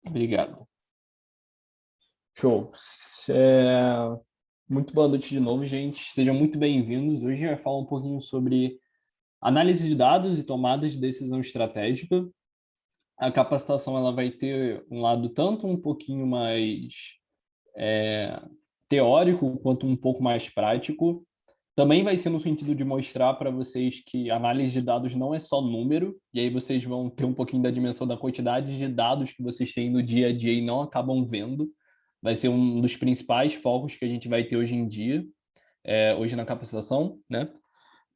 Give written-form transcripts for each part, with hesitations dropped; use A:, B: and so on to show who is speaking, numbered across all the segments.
A: Obrigado. Show. É, Muito boa noite de novo, gente. Sejam muito bem-vindos. Hoje a gente vai falar um pouquinho sobre análise de dados e tomadas de decisão estratégica. A capacitação ela vai ter um lado tanto um pouquinho mais teórico quanto um pouco mais prático. Também vai ser no sentido de mostrar para vocês que análise de dados não é só número, e aí vocês vão ter um pouquinho da dimensão da quantidade de dados que vocês têm no dia a dia e não acabam vendo. Vai ser um dos principais focos que a gente vai ter hoje em dia, hoje na capacitação, né?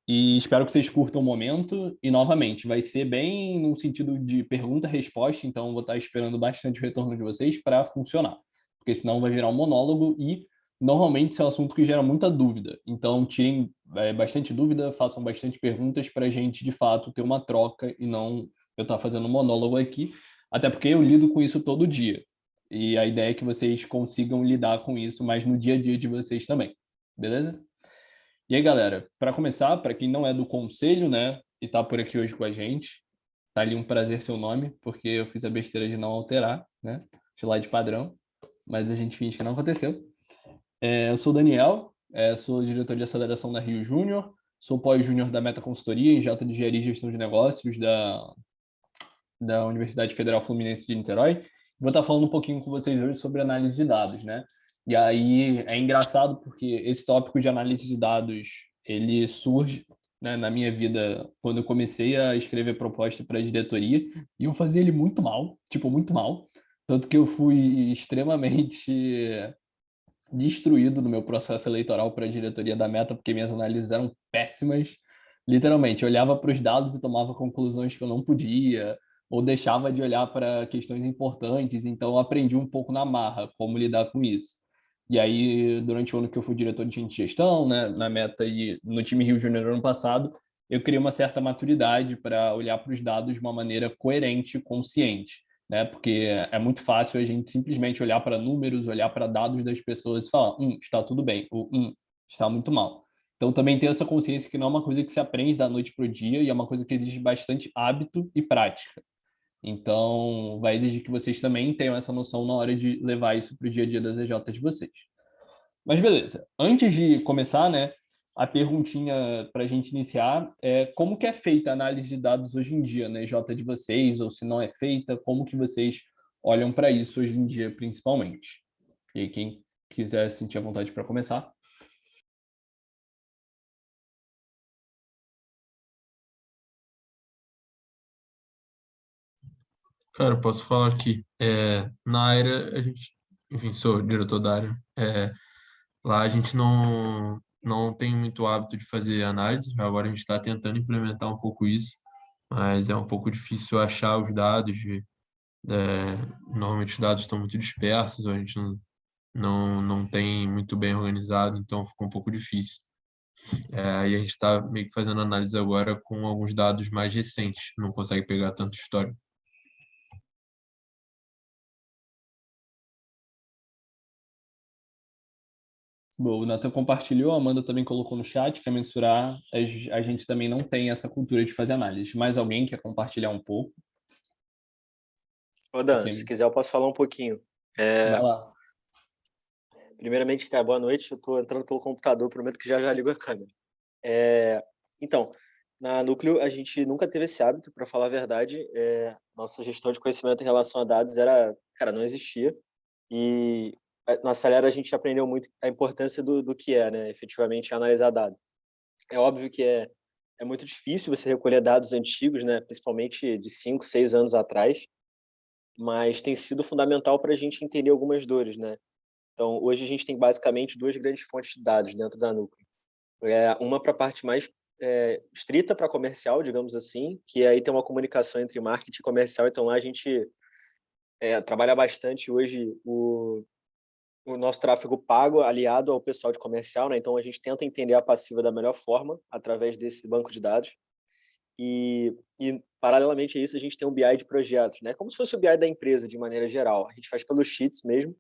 A: E espero que vocês curtam o momento. E, novamente, vai ser bem no sentido de pergunta-resposta, então eu vou estar esperando bastante o retorno de vocês para funcionar. Porque senão vai virar um monólogo e, normalmente, isso é um assunto que gera muita dúvida. Então, tirem bastante dúvida, façam bastante perguntas para a gente, de fato, ter uma troca e não eu estar fazendo um monólogo aqui. Até porque eu lido com isso todo dia. E a ideia é que vocês consigam lidar com isso mais no dia a dia de vocês também. Beleza? E aí, galera, para começar, para quem não é do conselho, né, e tá por aqui hoje com a gente, tá ali um prazer seu nome, porque eu fiz a besteira de não alterar, né, slide padrão, mas a gente finge que não aconteceu. Eu sou o Daniel, sou diretor de aceleração da Rio Júnior, sou pós-júnior da Meta Consultoria em Jata de Engenharia e Gestão de Negócios da Universidade Federal Fluminense de Niterói. Vou estar falando um pouquinho com vocês hoje sobre análise de dados, né? E aí é engraçado porque esse tópico de análise de dados, ele surge, né, na minha vida quando eu comecei a escrever proposta para a diretoria e eu fazia ele muito mal, tipo, muito mal. Tanto que eu fui extremamente destruído no meu processo eleitoral para a diretoria da Meta, porque minhas análises eram péssimas. Literalmente, eu olhava para os dados e tomava conclusões que eu não podia, ou deixava de olhar para questões importantes, então eu aprendi um pouco na marra como lidar com isso. E aí, durante o ano que eu fui diretor de gente de gestão, né, na Meta e no time Rio Júnior ano passado, eu criei uma certa maturidade para olhar para os dados de uma maneira coerente e consciente, né? Porque é muito fácil a gente simplesmente olhar para números, olhar para dados das pessoas e falar, está tudo bem, ou está muito mal. Então também ter essa consciência que não é uma coisa que se aprende da noite para o dia e é uma coisa que exige bastante hábito e prática. Então vai exigir que vocês também tenham essa noção na hora de levar isso para o dia a dia das EJs de vocês. Mas beleza. Antes de começar, né, a perguntinha para a gente iniciar é como que é feita a análise de dados hoje em dia, né, J de vocês, ou se não é feita, como que vocês olham para isso hoje em dia, principalmente? E aí, quem quiser sentir a vontade para começar.
B: Cara, eu posso falar aqui. Na área, a gente, enfim, sou diretor da área. Lá a gente não tem muito hábito de fazer análise. Agora a gente está tentando implementar um pouco isso, mas é um pouco difícil achar os dados. Normalmente os dados estão muito dispersos, ou a gente não tem muito bem organizado, então ficou um pouco difícil. Aí a gente está meio que fazendo análise agora com alguns dados mais recentes, não consegue pegar tanto histórico.
A: Bom, o Nathan compartilhou, a Amanda também colocou no chat, quer mensurar, a gente também não tem essa cultura de fazer análise. Mais alguém quer compartilhar um pouco?
C: Ô Dan, se
A: Quem...
C: quiser eu posso falar um pouquinho.
A: Vai
C: É,
A: lá.
C: Primeiramente, cara, boa noite. Eu estou entrando pelo computador, prometo que já já ligo a câmera. É, Então, na Núcleo a gente nunca teve esse hábito, para falar a verdade. Nossa gestão de conhecimento em relação a dados era, cara, não existia. E na Acelera a gente aprendeu muito a importância do que é, né, efetivamente analisar dados. É óbvio que é muito difícil você recolher dados antigos, né, principalmente de 5, 6 anos atrás, mas tem sido fundamental para a gente entender algumas dores, né? Então, hoje a gente tem basicamente duas grandes fontes de dados dentro da Núcleo. Uma para a parte mais estrita para comercial, digamos assim, que aí tem uma comunicação entre marketing e comercial. Então, lá a gente trabalha bastante hoje o nosso tráfego pago aliado ao pessoal de comercial, né? Então, a gente tenta entender a passiva da melhor forma através desse banco de dados. E paralelamente a isso, a gente tem um BI de projetos, né? Como se fosse o BI da empresa, de maneira geral. A gente faz pelos sheets mesmo.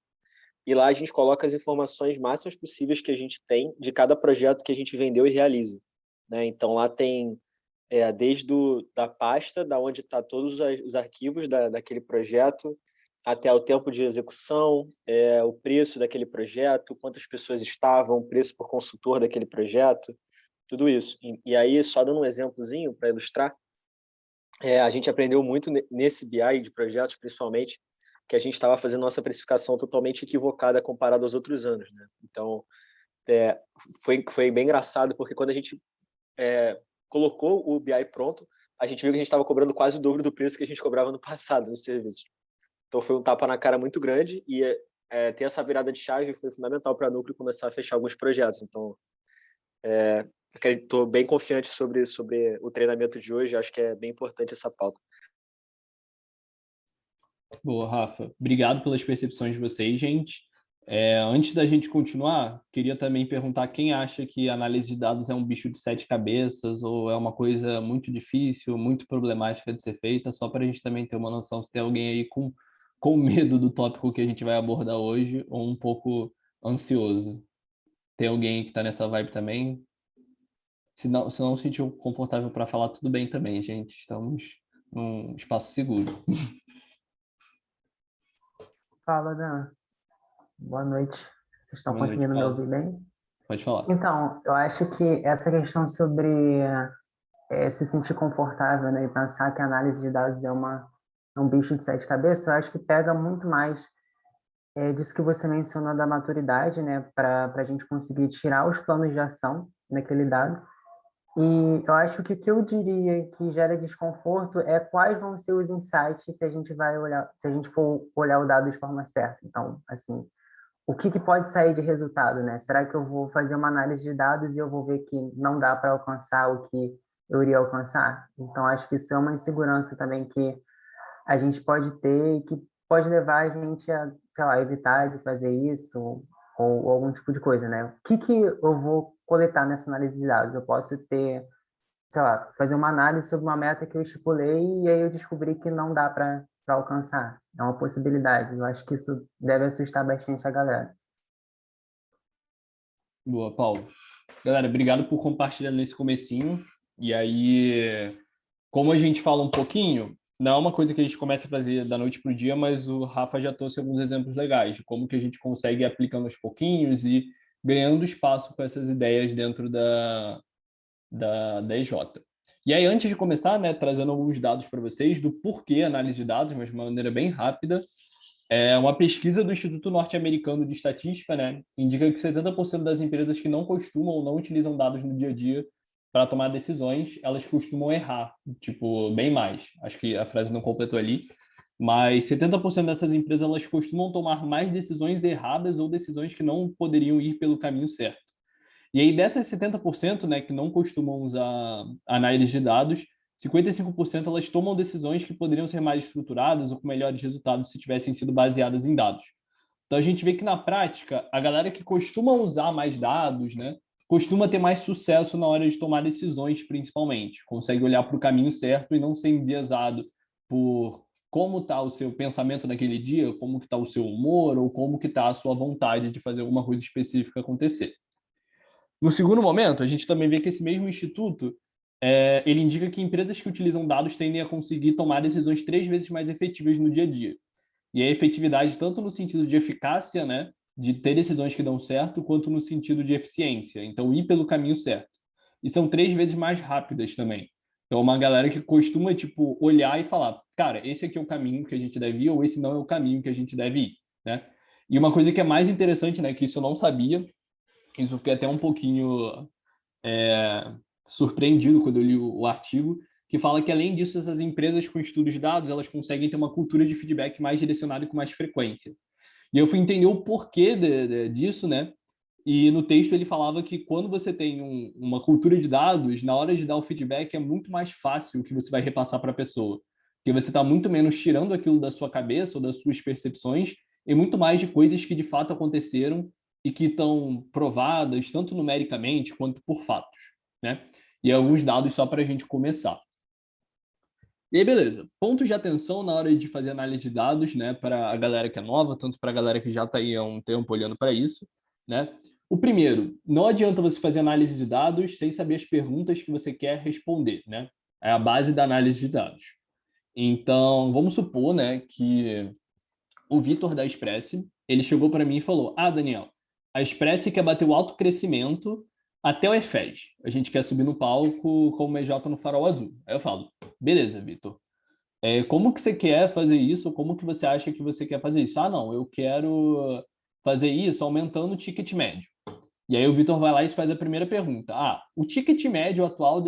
C: E lá a gente coloca as informações máximas possíveis que a gente tem de cada projeto que a gente vendeu e realiza, né? Então lá tem desde da pasta, da onde está todos os arquivos daquele projeto, até o tempo de execução, o preço daquele projeto, quantas pessoas estavam, o preço por consultor daquele projeto, tudo isso. E aí, só dando um exemplozinho para ilustrar, a gente aprendeu muito nesse BI de projetos, principalmente, que a gente estava fazendo nossa precificação totalmente equivocada comparado aos outros anos, né? Então, foi bem engraçado, porque quando a gente colocou o BI pronto, a gente viu que a gente estava cobrando quase o dobro do preço que a gente cobrava no passado no serviço. Então, foi um tapa na cara muito grande e ter essa virada de chave foi fundamental para a Núcleo começar a fechar alguns projetos. Então, estou bem confiante sobre o treinamento de hoje. Acho que é bem importante essa pauta.
A: Boa, Rafa. Obrigado pelas percepções de vocês, gente. Antes da gente continuar, queria também perguntar quem acha que análise de dados é um bicho de 7 cabeças ou é uma coisa muito difícil, muito problemática de ser feita, só para a gente também ter uma noção se tem alguém aí com medo do tópico que a gente vai abordar hoje ou um pouco ansioso. Tem alguém que está nessa vibe também? Se não se sentiu confortável para falar, tudo bem também, gente. Estamos num espaço seguro.
D: Fala, Dan. Boa noite. Vocês estão
A: Boa noite,
D: conseguindo me
A: Paulo.
D: ouvir bem?
A: Pode falar.
D: Então, eu acho que essa questão sobre se sentir confortável, né, e pensar que a análise de dados é um bicho de 7 cabeças, eu acho que pega muito mais disso que você mencionou da maturidade, né, para a gente conseguir tirar os planos de ação naquele dado. E eu acho que o que eu diria que gera desconforto é quais vão ser os insights se a gente vai olhar, se a gente for olhar o dado de forma certa. Então, assim, o que pode sair de resultado, né? Será que eu vou fazer uma análise de dados e eu vou ver que não dá para alcançar o que eu iria alcançar? Então, acho que isso é uma insegurança também que a gente pode ter e que pode levar a gente a, sei lá, evitar de fazer isso ou algum tipo de coisa, né? O que eu vou coletar nessa análise de dados? Eu posso ter, sei lá, fazer uma análise sobre uma meta que eu estipulei e aí eu descobri que não dá para alcançar. É uma possibilidade. Eu acho que isso deve assustar bastante a galera.
A: Boa, Paulo. Galera, obrigado por compartilhar nesse comecinho. E aí, como a gente fala um pouquinho, não é uma coisa que a gente começa a fazer da noite para o dia, mas o Rafa já trouxe alguns exemplos legais de como que a gente consegue ir aplicando aos pouquinhos e ganhando espaço com essas ideias dentro da EJ. E aí, antes de começar, né, trazendo alguns dados para vocês do porquê análise de dados, mas de uma maneira bem rápida, uma pesquisa do Instituto Norte-Americano de Estatística, né, indica que 70% das empresas que não costumam ou não utilizam dados no dia a dia para tomar decisões, elas costumam errar, tipo, bem mais. Acho que a frase não completou ali, mas 70% dessas empresas elas costumam tomar mais decisões erradas ou decisões que não poderiam ir pelo caminho certo. E aí, dessas 70%, né, que não costumam usar análise de dados, 55% elas tomam decisões que poderiam ser mais estruturadas ou com melhores resultados se tivessem sido baseadas em dados. Então, a gente vê que, na prática, a galera que costuma usar mais dados, né, costuma ter mais sucesso na hora de tomar decisões, principalmente. Consegue olhar para o caminho certo e não ser enviesado por como está o seu pensamento naquele dia, como que está o seu humor ou como que está a sua vontade de fazer alguma coisa específica acontecer. No segundo momento, a gente também vê que esse mesmo instituto ele indica que empresas que utilizam dados tendem a conseguir tomar decisões 3 vezes mais efetivas no dia a dia. E a efetividade tanto no sentido de eficácia, né, de ter decisões que dão certo, quanto no sentido de eficiência. Então, ir pelo caminho certo. E são 3 vezes mais rápidas também. Então, uma galera que costuma, tipo, olhar e falar, cara, esse aqui é o caminho que a gente deve ir, ou esse não é o caminho que a gente deve ir, né? E uma coisa que é mais interessante, né, que isso eu não sabia, isso eu fiquei até um pouquinho surpreendido quando eu li o artigo, que fala que, além disso, essas empresas com estudos de dados, elas conseguem ter uma cultura de feedback mais direcionada e com mais frequência. E eu fui entender o porquê disso, né? E no texto ele falava que quando você tem uma cultura de dados, na hora de dar o feedback é muito mais fácil o que você vai repassar para a pessoa. Porque você está muito menos tirando aquilo da sua cabeça ou das suas percepções e muito mais de coisas que de fato aconteceram e que estão provadas tanto numericamente quanto por fatos, né? E alguns dados só para a gente começar. E aí, beleza. Pontos de atenção na hora de fazer análise de dados, né? Para a galera que é nova, tanto para a galera que já está aí há um tempo olhando para isso, né? O primeiro, não adianta você fazer análise de dados sem saber as perguntas que você quer responder, né? É a base da análise de dados. Então, vamos supor, né, que o Vitor da Expresse, ele chegou para mim e falou: Daniel, a Expresse quer bater o alto crescimento até o EFES. A gente quer subir no palco com o EJ no Farol Azul. Aí eu falo: beleza, Vitor. Como que você quer fazer isso? Como que você acha que você quer fazer isso? Não, eu quero fazer isso aumentando o ticket médio. E aí o Vitor vai lá e faz a primeira pergunta. O ticket médio atual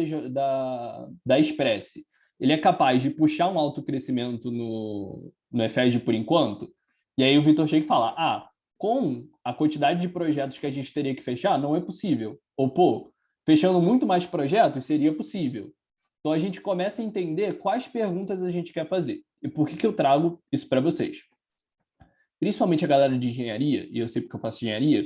A: da Express, ele é capaz de puxar um alto crescimento no EFEG por enquanto? E aí o Vitor chega e fala, com a quantidade de projetos que a gente teria que fechar, não é possível. Ou, pô, fechando muito mais projetos, seria possível. Então a gente começa a entender quais perguntas a gente quer fazer. E por que eu trago isso para vocês? Principalmente a galera de engenharia, e eu sei porque eu faço engenharia,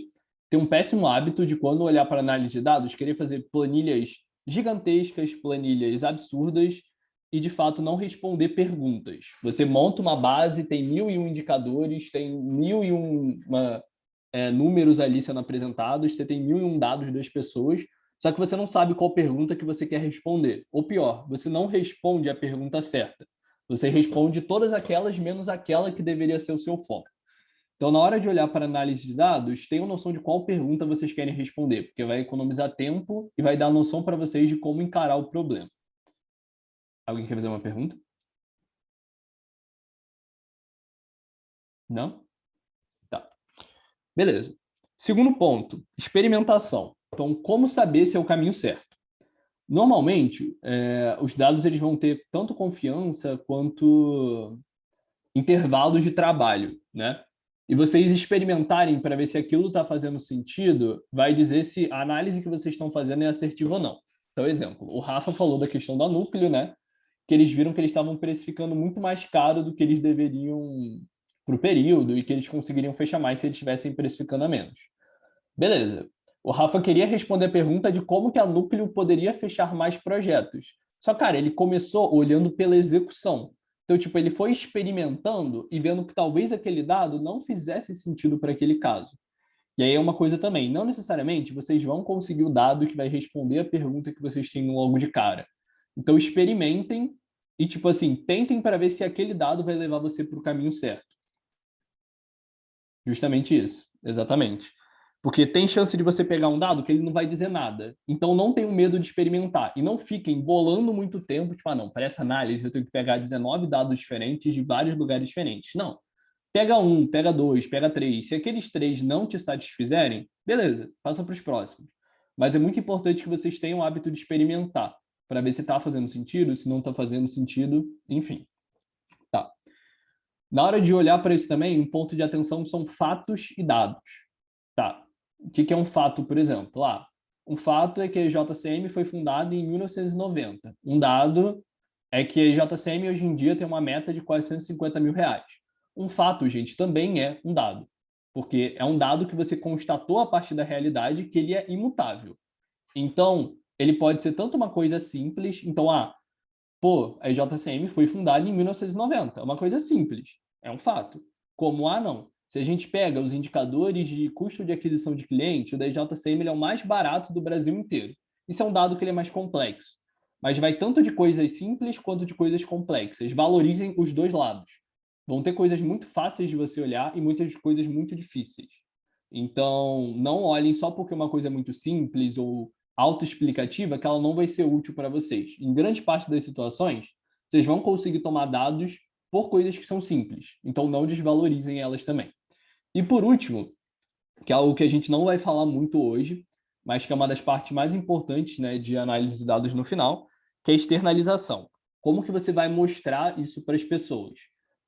A: tem um péssimo hábito de, quando olhar para análise de dados, querer fazer planilhas gigantescas, planilhas absurdas, e de fato não responder perguntas. Você monta uma base, tem 1001 indicadores, tem 1001 números ali sendo apresentados, você tem 1001 dados das pessoas, só que você não sabe qual pergunta que você quer responder. Ou pior, você não responde a pergunta certa. Você responde todas aquelas menos aquela que deveria ser o seu foco. Então, na hora de olhar para análise de dados, tenham noção de qual pergunta vocês querem responder, porque vai economizar tempo e vai dar noção para vocês de como encarar o problema. Alguém quer fazer uma pergunta? Não? Tá. Beleza. Segundo ponto, experimentação. Então, como saber se é o caminho certo? Normalmente, os dados eles vão ter tanto confiança quanto intervalos de trabalho, né? E vocês experimentarem para ver se aquilo está fazendo sentido, vai dizer se a análise que vocês estão fazendo é assertiva ou não. Então, exemplo, o Rafa falou da questão da Núcleo, né? Que eles viram que eles estavam precificando muito mais caro do que eles deveriam para o período e que eles conseguiriam fechar mais se eles estivessem precificando a menos. Beleza. O Rafa queria responder a pergunta de como que a Núcleo poderia fechar mais projetos. Só, cara, ele começou olhando pela execução. Então, tipo, ele foi experimentando e vendo que talvez aquele dado não fizesse sentido para aquele caso. E aí é uma coisa também, não necessariamente vocês vão conseguir o dado que vai responder a pergunta que vocês têm logo de cara. Então, experimentem e, tipo assim, tentem para ver se aquele dado vai levar você para o caminho certo. Justamente isso, exatamente. Porque tem chance de você pegar um dado que ele não vai dizer nada. Então, não tenham medo de experimentar. E não fiquem bolando muito tempo, tipo, não, para essa análise eu tenho que pegar 19 dados diferentes de vários lugares diferentes. Não. Pega um, pega dois, pega três. Se aqueles três não te satisfizerem, beleza, passa para os próximos. Mas é muito importante que vocês tenham o hábito de experimentar, para ver se está fazendo sentido, se não está fazendo sentido, enfim. Tá. Na hora de olhar para isso também, um ponto de atenção são fatos e dados. Tá. O que é um fato, por exemplo? Um fato é que a JCM foi fundada em 1990. Um dado é que a JCM hoje em dia tem uma meta de quase 150 mil reais. Um fato, gente, também é um dado, porque é um dado que você constatou a partir da realidade que ele é imutável. Então, ele pode ser tanto uma coisa simples, então, a JCM foi fundada em 1990, é uma coisa simples, é um fato. Como, não. Se a gente pega os indicadores de custo de aquisição de cliente, o da JCM ele é o mais barato do Brasil inteiro. Isso é um dado que ele é mais complexo. Mas vai tanto de coisas simples quanto de coisas complexas. Valorizem os dois lados. Vão ter coisas muito fáceis de você olhar e muitas coisas muito difíceis. Então, não olhem só porque uma coisa é muito simples ou autoexplicativa que ela não vai ser útil para vocês. Em grande parte das situações, vocês vão conseguir tomar dados por coisas que são simples. Então, não desvalorizem elas também. E por último, que é algo que a gente não vai falar muito hoje, mas que é uma das partes mais importantes, né, de análise de dados no final, que é a externalização. Como que você vai mostrar isso para as pessoas?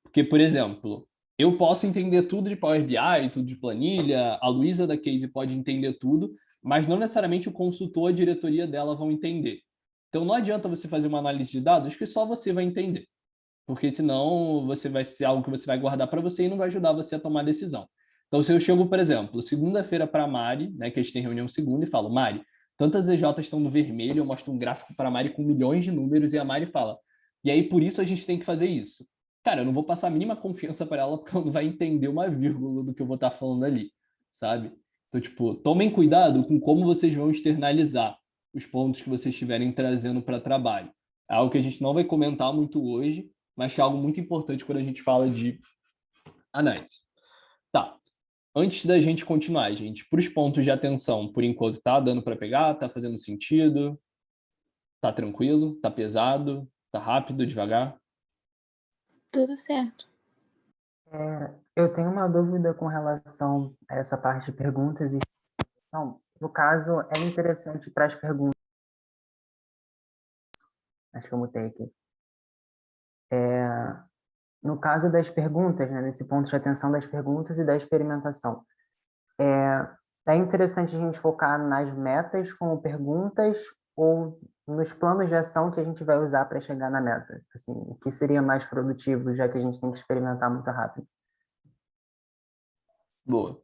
A: Porque, por exemplo, eu posso entender tudo de Power BI, tudo de planilha, a Luísa da Case pode entender tudo, mas não necessariamente o consultor, a diretoria dela vão entender. Então, não adianta você fazer uma análise de dados que só você vai entender, porque senão você vai ser algo que você vai guardar para você e não vai ajudar você a tomar decisão. Então, se eu chego, por exemplo, segunda-feira para a Mari, né, que a gente tem reunião segunda, e falo, Mari, tantas EJs estão no vermelho, eu mostro um gráfico para a Mari com milhões de números, e a Mari fala, e aí por isso a gente tem que fazer isso. Cara, eu não vou passar a mínima confiança para ela, porque ela não vai entender uma vírgula do que eu vou estar falando ali, sabe? Então, tipo, tomem cuidado com como vocês vão externalizar os pontos que vocês estiverem trazendo para trabalho. É algo que a gente não vai comentar muito hoje, mas que é algo muito importante quando a gente fala de Análise. Tá. Antes da gente continuar, gente, para os pontos de atenção, por enquanto, tá dando para pegar? Tá fazendo sentido? Tá tranquilo? Tá pesado? Tá rápido, devagar?
E: Tudo certo.
D: Eu tenho uma dúvida com relação a essa parte de perguntas e não, no caso, é interessante para as perguntas. Acho que eu mutei aqui. No caso das perguntas, né, nesse ponto de atenção das perguntas e da experimentação, é interessante a gente focar nas metas como perguntas ou nos planos de ação que a gente vai usar para chegar na meta. Assim, o que seria mais produtivo, já que a gente tem que experimentar muito rápido?
A: Boa.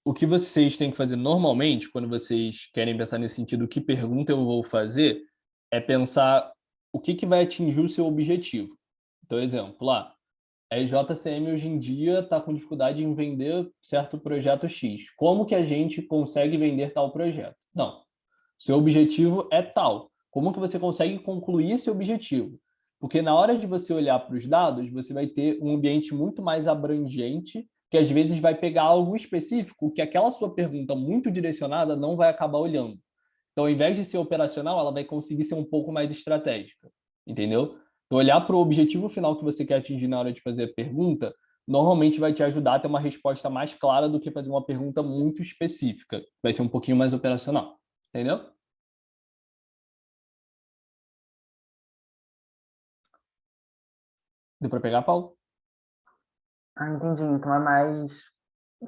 A: O que vocês têm que fazer normalmente, quando vocês querem pensar nesse sentido, que pergunta eu vou fazer, é pensar o que vai atingir o seu objetivo. Então, exemplo, lá, a JCM hoje em dia está com dificuldade em vender certo projeto X. Como que a gente consegue vender tal projeto? Não. Seu objetivo é tal. Como que você consegue concluir esse objetivo? Porque na hora de você olhar para os dados, você vai ter um ambiente muito mais abrangente, que às vezes vai pegar algo específico que aquela sua pergunta muito direcionada não vai acabar olhando. Então, ao invés de ser operacional, ela vai conseguir ser um pouco mais estratégica, entendeu? Então, olhar para o objetivo final que você quer atingir na hora de fazer a pergunta, normalmente vai te ajudar a ter uma resposta mais clara do que fazer uma pergunta muito específica. Vai ser um pouquinho mais operacional, entendeu? Deu para pegar, Paulo?
D: Entendi. Então é mais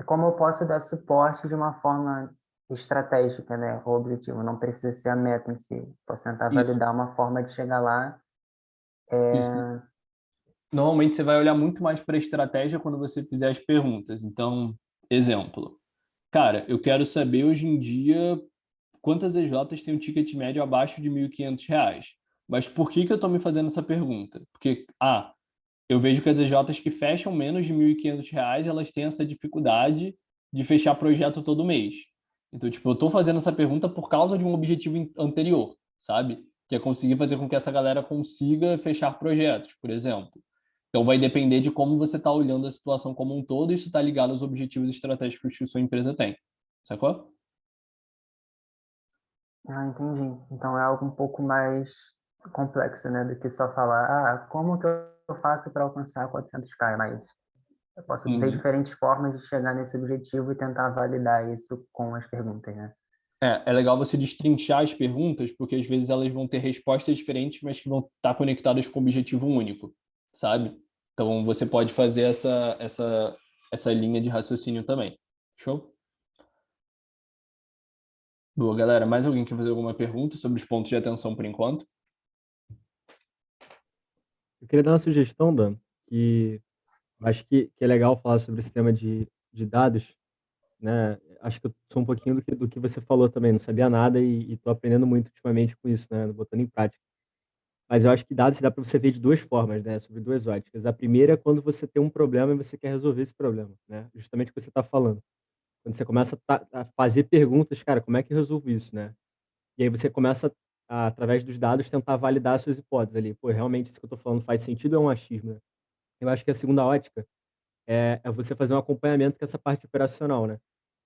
D: como eu posso dar suporte de uma forma estratégica, né? O objetivo não precisa ser a meta em si. Posso tentar
A: Isso,
D: validar uma forma de chegar lá.
A: isso. Normalmente você vai olhar muito mais para a estratégia quando você fizer as perguntas. Então, exemplo. Cara, eu quero saber hoje em dia quantas EJs tem um ticket médio abaixo de R$ 1.500. Mas por que eu estou me fazendo essa pergunta? Porque, eu vejo que as EJs que fecham menos de R$ 1.500, elas têm essa dificuldade de fechar projeto todo mês. Então, tipo, eu estou fazendo essa pergunta por causa de um objetivo anterior, sabe? Que é conseguir fazer com que essa galera consiga fechar projetos, por exemplo. Então, vai depender de como você está olhando a situação como um todo, e isso está ligado aos objetivos estratégicos que sua empresa tem. Sacou?
D: Entendi. Então é algo um pouco mais complexo, né? Do que só falar, como que eu faço para alcançar 400K? Mas eu posso ter
A: Uhum.
D: diferentes formas de chegar nesse objetivo e tentar validar isso com as perguntas, né?
A: É legal você destrinchar as perguntas, porque às vezes elas vão ter respostas diferentes, mas que vão estar conectadas com um objetivo único, sabe? Então você pode fazer essa linha de raciocínio também. Show? Boa, galera. Mais alguém quer fazer alguma pergunta sobre os pontos de atenção por enquanto?
F: Eu queria dar uma sugestão, Dan, que eu acho que é legal falar sobre esse tema de dados, né? Acho que eu sou um pouquinho do que você falou também, não sabia nada e estou aprendendo muito ultimamente com isso, né? Botando em prática. Mas eu acho que dados dá para você ver de duas formas, né? Sobre duas óticas. A primeira é quando você tem um problema e você quer resolver esse problema, né? Justamente o que você está falando. Quando você começa a fazer perguntas, cara, como é que eu resolvo isso, né? E aí você começa, através dos dados, tentar validar as suas hipóteses ali. Pô, realmente isso que eu estou falando faz sentido ou é um achismo, né? Eu acho que a segunda ótica é você fazer um acompanhamento com essa parte operacional, né?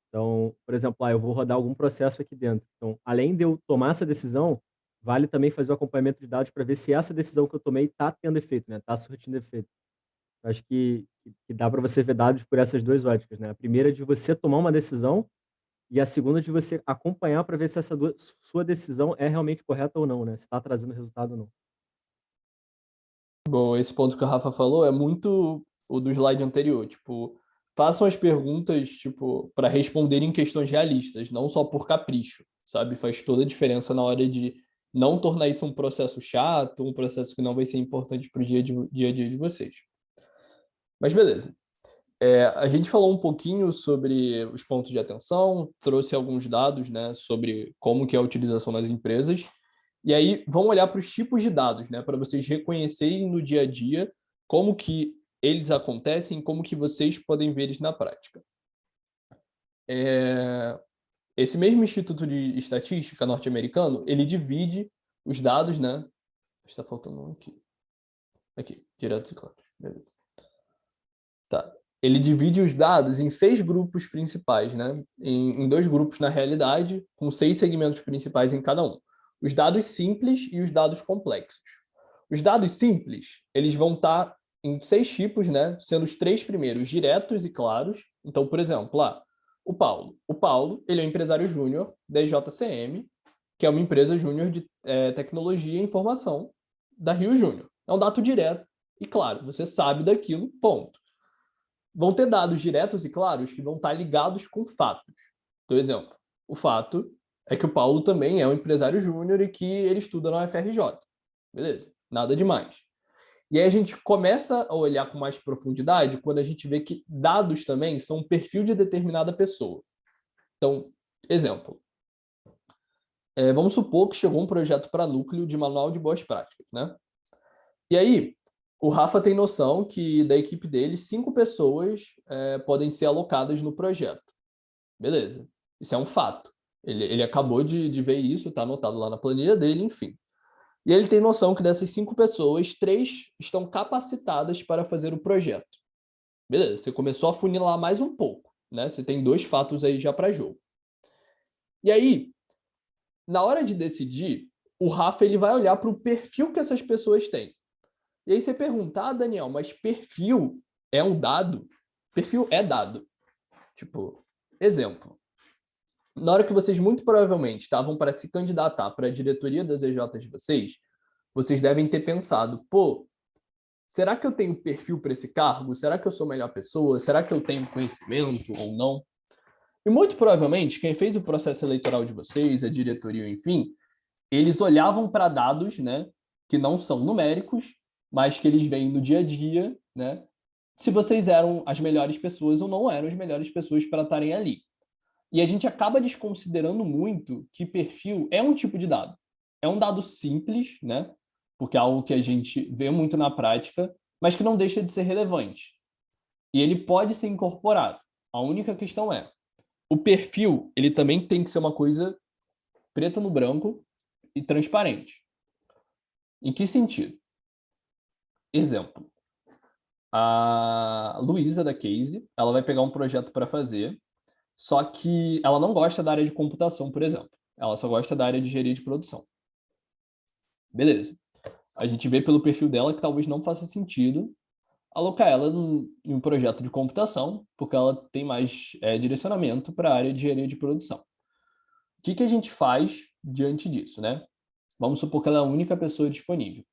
F: Então, por exemplo, eu vou rodar algum processo aqui dentro. Então, além de eu tomar essa decisão, vale também fazer o acompanhamento de dados para ver se essa decisão que eu tomei está tendo efeito, né? Está surtindo efeito. Eu acho que dá para você ver dados por essas duas óticas, né? A primeira é de você tomar uma decisão e a segunda é de você acompanhar para ver se essa sua decisão é realmente correta ou não, né? Se está trazendo resultado ou não.
A: Bom, esse ponto que o Rafa falou é muito o do slide anterior. Tipo, façam as perguntas, tipo, para responderem questões realistas, não só por capricho, sabe? Faz toda a diferença na hora de não tornar isso um processo chato, um processo que não vai ser importante para o dia a dia de vocês. Mas beleza. A gente falou um pouquinho sobre os pontos de atenção, trouxe alguns dados, né, sobre como que é a utilização nas empresas. E aí, vamos olhar para os tipos de dados, né, para vocês reconhecerem no dia a dia como que eles acontecem, como que vocês podem ver eles na prática. Esse mesmo Instituto de Estatística norte-americano, ele divide os dados, né? Está faltando um aqui. Aqui, diretos e claros. Beleza. Tá. Ele divide os dados em 6 grupos principais, né? Em 2 grupos, na realidade, com 6 segmentos principais em cada um. Os dados simples e os dados complexos. Os dados simples, eles vão estar em 6 tipos, né? Sendo os 3 primeiros diretos e claros. Então, por exemplo, lá, o Paulo. O Paulo, ele é um empresário júnior da JCM, que é uma empresa júnior de tecnologia e informação da Rio Júnior. É um dado direto e claro, você sabe daquilo, ponto. Vão ter dados diretos e claros que vão estar ligados com fatos. Por exemplo, o fato é que o Paulo também é um empresário júnior e que ele estuda na UFRJ. Beleza, nada demais. E aí a gente começa a olhar com mais profundidade quando a gente vê que dados também são um perfil de determinada pessoa. Então, exemplo. Vamos supor que chegou um projeto para núcleo de manual de boas práticas, né? E aí, o Rafa tem noção que da equipe dele, 5 pessoas podem ser alocadas no projeto. Beleza, isso é um fato. Ele acabou de ver isso, está anotado lá na planilha dele, enfim. E ele tem noção que dessas 5 pessoas, 3 estão capacitadas para fazer o projeto. Beleza, você começou a funilar mais um pouco, né? Você tem 2 fatos aí já para jogo. E aí, na hora de decidir, o Rafa ele vai olhar para o perfil que essas pessoas têm. E aí você pergunta, Daniel, mas perfil é um dado? Perfil é dado. Tipo, exemplo. Na hora que vocês muito provavelmente estavam para se candidatar para a diretoria das EJs de vocês devem ter pensado, pô, será que eu tenho perfil para esse cargo? Será que eu sou a melhor pessoa? Será que eu tenho conhecimento ou não? E muito provavelmente, quem fez o processo eleitoral de vocês, a diretoria, enfim, eles olhavam para dados, né, que não são numéricos, mas que eles veem no dia a dia, né, se vocês eram as melhores pessoas ou não eram as melhores pessoas para estarem ali. E a gente acaba desconsiderando muito que perfil é um tipo de dado. É um dado simples, né, porque é algo que a gente vê muito na prática, mas que não deixa de ser relevante. E ele pode ser incorporado. A única questão é, o perfil, ele também tem que ser uma coisa preta no branco e transparente. Em que sentido? Exemplo. A Luísa da Case, ela vai pegar um projeto para fazer, só que ela não gosta da área de computação, por exemplo. Ela só gosta da área de engenharia de produção. Beleza. A gente vê pelo perfil dela que talvez não faça sentido alocar ela em um projeto de computação, porque ela tem mais direcionamento para a área de engenharia de produção. O que a gente faz diante disso, né? Vamos supor que ela é a única pessoa disponível.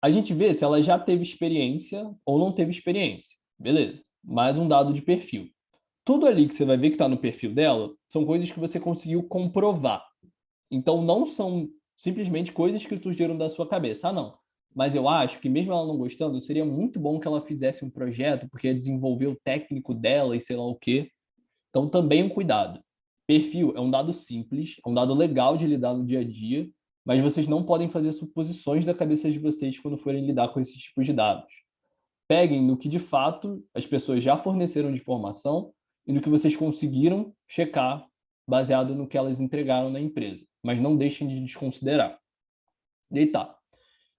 A: A gente vê se ela já teve experiência ou não teve experiência. Beleza. Mais um dado de perfil. Tudo ali que você vai ver que está no perfil dela são coisas que você conseguiu comprovar. Então, não são simplesmente coisas que surgiram da sua cabeça. Ah, não. Mas eu acho que mesmo ela não gostando, seria muito bom que ela fizesse um projeto, porque ia desenvolver o técnico dela e sei lá o quê. Então, também um cuidado. Perfil é um dado simples, é um dado legal de lidar no dia a dia, mas vocês não podem fazer suposições da cabeça de vocês quando forem lidar com esses tipos de dados. Peguem no que, de fato, as pessoas já forneceram de informação e no que vocês conseguiram checar baseado no que elas entregaram na empresa, mas não deixem de desconsiderar. Deitar.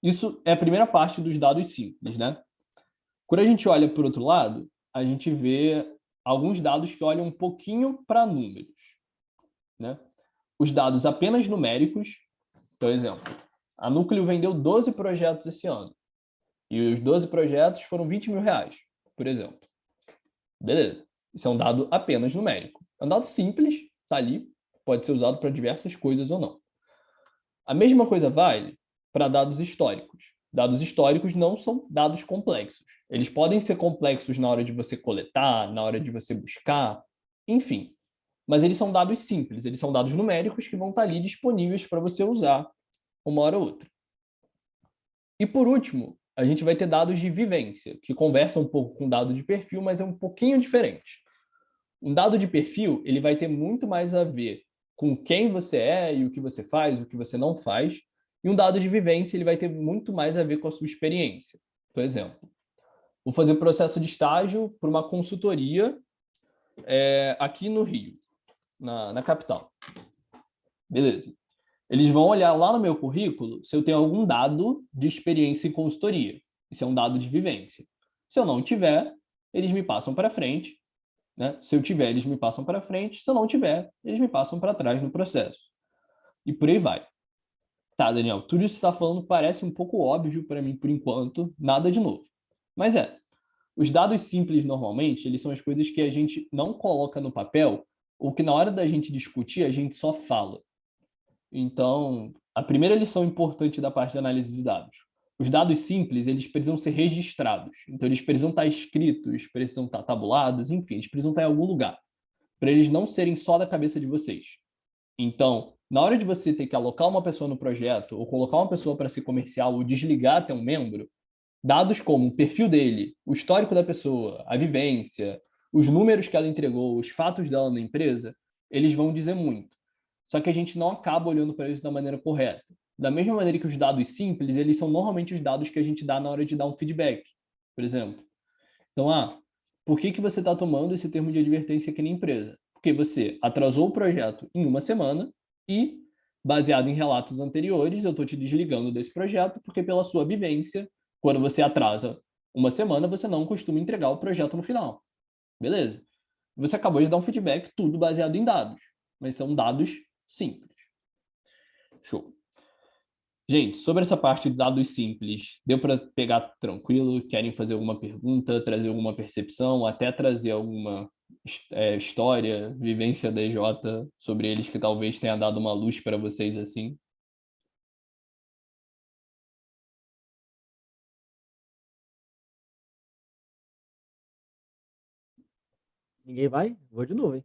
A: Isso é a primeira parte dos dados simples, né? Quando a gente olha por outro lado, a gente vê alguns dados que olham um pouquinho para números, né? Os dados apenas numéricos, por exemplo, a Núcleo vendeu 12 projetos esse ano. E os 12 projetos foram 20 mil reais, por exemplo. Beleza. Isso é um dado apenas numérico. É um dado simples, está ali, pode ser usado para diversas coisas ou não. A mesma coisa vale para dados históricos. Dados históricos não são dados complexos. Eles podem ser complexos na hora de você coletar, na hora de você buscar, enfim. Mas eles são dados simples, eles são dados numéricos que vão estar ali disponíveis para você usar uma hora ou outra. E por último, a gente vai ter dados de vivência, que conversa um pouco com dado de perfil, mas é um pouquinho diferente. Um dado de perfil, ele vai ter muito mais a ver com quem você é e o que você faz, o que você não faz. E um dado de vivência, ele vai ter muito mais a ver com a sua experiência. Por exemplo, vou fazer processo de estágio por uma consultoria aqui no Rio, na capital. Beleza. Eles vão olhar lá no meu currículo se eu tenho algum dado de experiência em consultoria. Isso é um dado de vivência. Se eu não tiver, eles me passam para frente, né? Se eu tiver, eles me passam para frente. Se eu não tiver, eles me passam para trás no processo. E por aí vai. Tá, Daniel, tudo isso que você está falando parece um pouco óbvio para mim por enquanto, nada de novo. Mas os dados simples normalmente, eles são as coisas que a gente não coloca no papel ou que na hora da gente discutir a gente só fala. Então, a primeira lição importante da parte de análise de dados. Os dados simples, eles precisam ser registrados. Então, eles precisam estar escritos, precisam estar tabulados, enfim, eles precisam estar em algum lugar, para eles não serem só da cabeça de vocês. Então, na hora de você ter que alocar uma pessoa no projeto, ou colocar uma pessoa para ser comercial, ou desligar até um membro, dados como o perfil dele, o histórico da pessoa, a vivência, os números que ela entregou, os fatos dela na empresa, eles vão dizer muito. Só que a gente não acaba olhando para isso da maneira correta. Da mesma maneira que os dados simples, eles são normalmente os dados que a gente dá na hora de dar um feedback, por exemplo. Então, por que você está tomando esse termo de advertência aqui na empresa? Porque você atrasou o projeto em uma semana e, baseado em relatos anteriores, eu estou te desligando desse projeto porque, pela sua vivência, quando você atrasa uma semana, você não costuma entregar o projeto no final. Beleza. Você acabou de dar um feedback, tudo baseado em dados, mas são dados simples. Show. Gente, sobre essa parte de dados simples, deu para pegar tranquilo? Querem fazer alguma pergunta, trazer alguma percepção, até trazer alguma história, vivência da EJ sobre eles que talvez tenha dado uma luz para vocês assim?
F: Ninguém vai? Vou de novo, hein?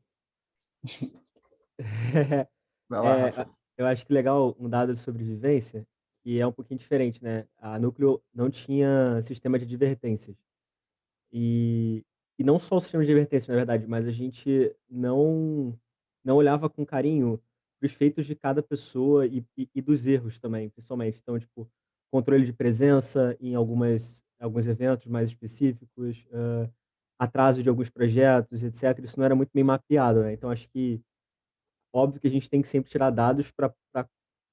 B: Vai lá,
F: É,
B: Rafa.
F: eu acho que legal um dado de sobrevivência, que é um pouquinho diferente, né? A Núcleo não tinha sistema de advertências. E, e não só o sistema de advertências, na verdade, mas a gente não olhava com carinho os feitos de cada pessoa e dos erros também, principalmente. Então, tipo, controle de presença em alguns eventos mais específicos, atraso de alguns projetos, etc. Isso não era muito bem mapeado, né? Então, acho que óbvio que a gente tem que sempre tirar dados para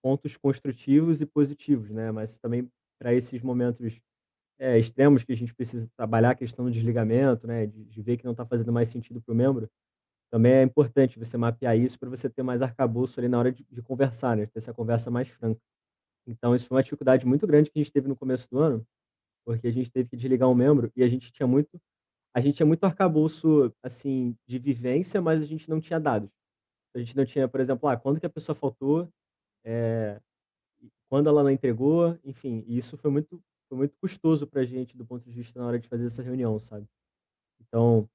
F: pontos construtivos e positivos, né? Mas também para esses momentos extremos que a gente precisa trabalhar a questão do desligamento, né? De ver que não está fazendo mais sentido para o membro, também é importante você mapear isso para você ter mais arcabouço ali na hora de conversar, né? Ter essa conversa mais franca. Então, isso foi uma dificuldade muito grande que a gente teve no começo do ano, porque a gente teve que desligar um membro e a gente tinha muito arcabouço, assim, de vivência, mas a gente não tinha dados. A gente não tinha, por exemplo, quando que a pessoa faltou, eh, quando ela não entregou, enfim, e isso foi muito custoso para a gente do ponto de vista na hora de fazer essa reunião, sabe. Então,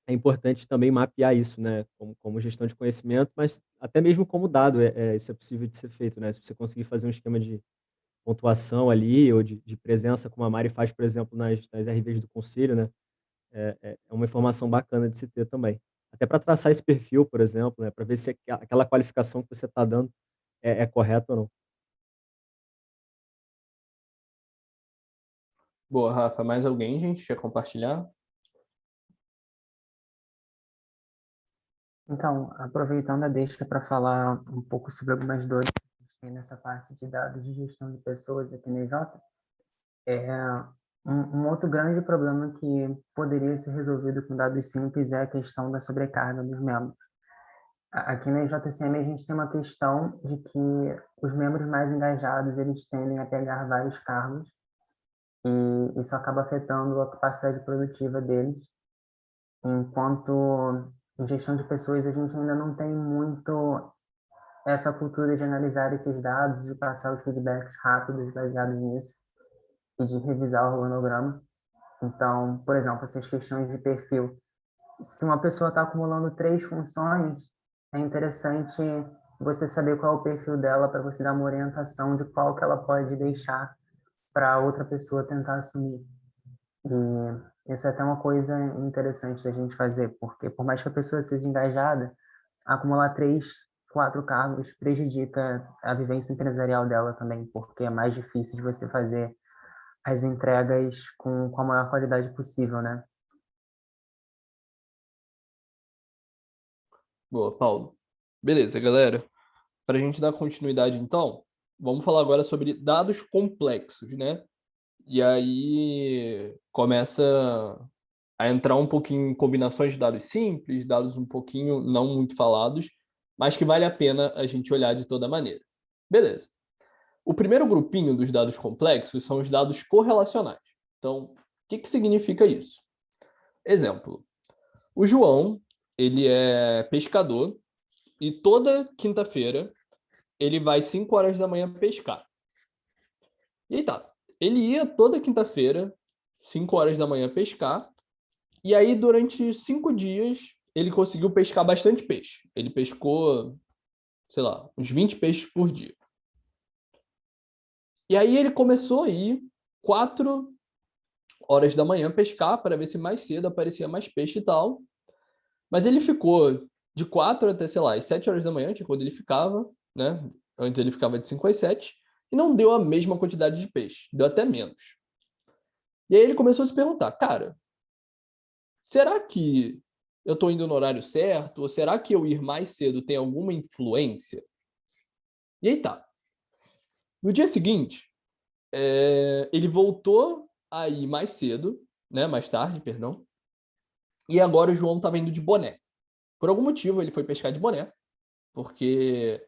F: é importante também mapear isso, né, como gestão de conhecimento, mas até mesmo como dado, isso é possível de ser feito, né. Se você conseguir fazer um esquema de pontuação ali ou de presença, como a Mari faz, por exemplo, nas RVs do conselho, né, é uma informação bacana de se ter também. Até para traçar esse perfil, por exemplo, né, para ver se aquela qualificação que você está dando é correta ou não.
A: Boa, Rafa. Mais alguém, gente, quer compartilhar?
D: Então, aproveitando a deixa para falar um pouco sobre algumas dores que a gente tem nessa parte de dados de gestão de pessoas aqui na EJ, um outro grande problema que poderia ser resolvido com dados simples é a questão da sobrecarga dos membros. Aqui na JCM a gente tem uma questão de que os membros mais engajados eles tendem a pegar vários cargos e isso acaba afetando a capacidade produtiva deles, enquanto em gestão de pessoas a gente ainda não tem muito essa cultura de analisar esses dados, de passar os feedbacks rápidos baseados nisso e de revisar o organograma. Então, por exemplo, essas questões de perfil. Se uma pessoa está acumulando 3 funções, é interessante você saber qual é o perfil dela para você dar uma orientação de qual que ela pode deixar para outra pessoa tentar assumir. E isso é até uma coisa interessante da gente fazer, porque por mais que a pessoa seja engajada, acumular 3, 4 cargos prejudica a vivência empresarial dela também, porque é mais difícil de você fazer as entregas com a maior qualidade possível, né?
A: Boa, Paulo. Beleza, galera. Para a gente dar continuidade, então, vamos falar agora sobre dados complexos, né? E aí começa a entrar um pouquinho em combinações de dados simples, dados um pouquinho não muito falados, mas que vale a pena a gente olhar de toda maneira. Beleza. O primeiro grupinho dos dados complexos são os dados correlacionais. Então, o que significa isso? Exemplo, o João, ele é pescador e toda quinta-feira ele vai 5 horas da manhã pescar. E aí tá, ele ia toda quinta-feira, 5 horas da manhã pescar, e aí durante 5 dias ele conseguiu pescar bastante peixe. Ele pescou, sei lá, uns 20 peixes por dia. E aí ele começou a ir 4 horas da manhã pescar para ver se mais cedo aparecia mais peixe e tal. Mas ele ficou de 4 até, sei lá, às 7 horas da manhã, que é quando ele ficava, né? Antes ele ficava de 5 às 7, e não deu a mesma quantidade de peixe, deu até menos. E aí ele começou a se perguntar, cara, será que eu estou indo no horário certo? Ou será que eu ir mais cedo tem alguma influência? E aí tá. No dia seguinte, ele voltou a ir mais cedo, né? Mais tarde, perdão. E agora o João estava indo de boné. Por algum motivo ele foi pescar de boné, porque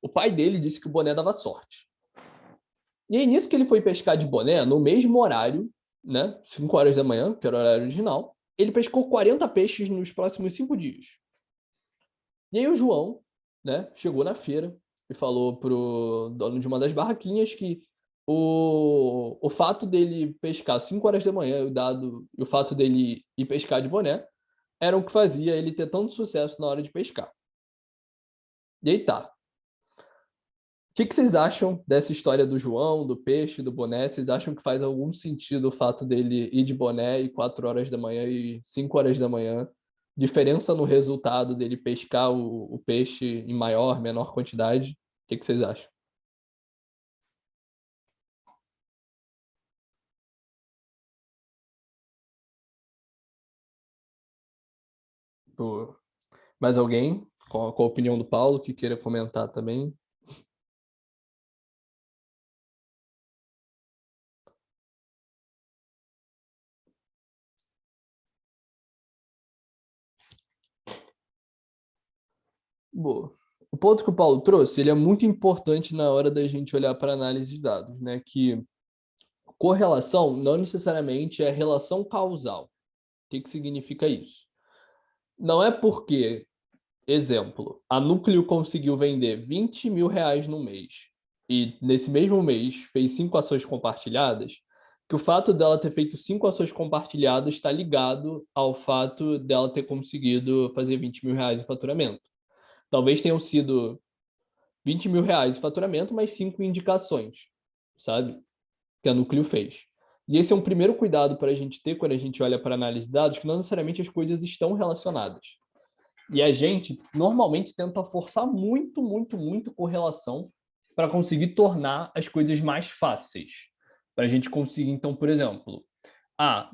A: o pai dele disse que o boné dava sorte. E aí, nisso que ele foi pescar de boné, no mesmo horário, né, 5 horas da manhã, que era o horário original, ele pescou 40 peixes nos próximos 5 dias. E aí o João, né, chegou na feira e falou pro dono de uma das barraquinhas que o fato dele pescar 5 horas da manhã e o fato dele ir pescar de boné era o que fazia ele ter tanto sucesso na hora de pescar. E aí tá. O que vocês acham dessa história do João, do peixe, do boné? Vocês acham que faz algum sentido o fato dele ir de boné e 4 horas da manhã e 5 horas da manhã? Diferença no resultado dele pescar o peixe em maior, menor quantidade? O que vocês acham? Mais alguém com a opinião do Paulo que queira comentar também? Boa. O ponto que o Paulo trouxe, ele é muito importante na hora da gente olhar para a análise de dados, né? Que correlação não necessariamente é relação causal. O que significa isso? Não é porque, exemplo, a Núcleo conseguiu vender 20 mil reais no mês e nesse mesmo mês fez 5 ações compartilhadas, que o fato dela ter feito 5 ações compartilhadas está ligado ao fato dela ter conseguido fazer 20 mil reais em faturamento. Talvez tenham sido 20 mil reais de faturamento, mais 5 indicações, sabe? Que a Núcleo fez. E esse é um primeiro cuidado para a gente ter quando a gente olha para análise de dados, que não necessariamente as coisas estão relacionadas. E a gente normalmente tenta forçar muito, muito, muito correlação para conseguir tornar as coisas mais fáceis. Para a gente conseguir, então, por exemplo,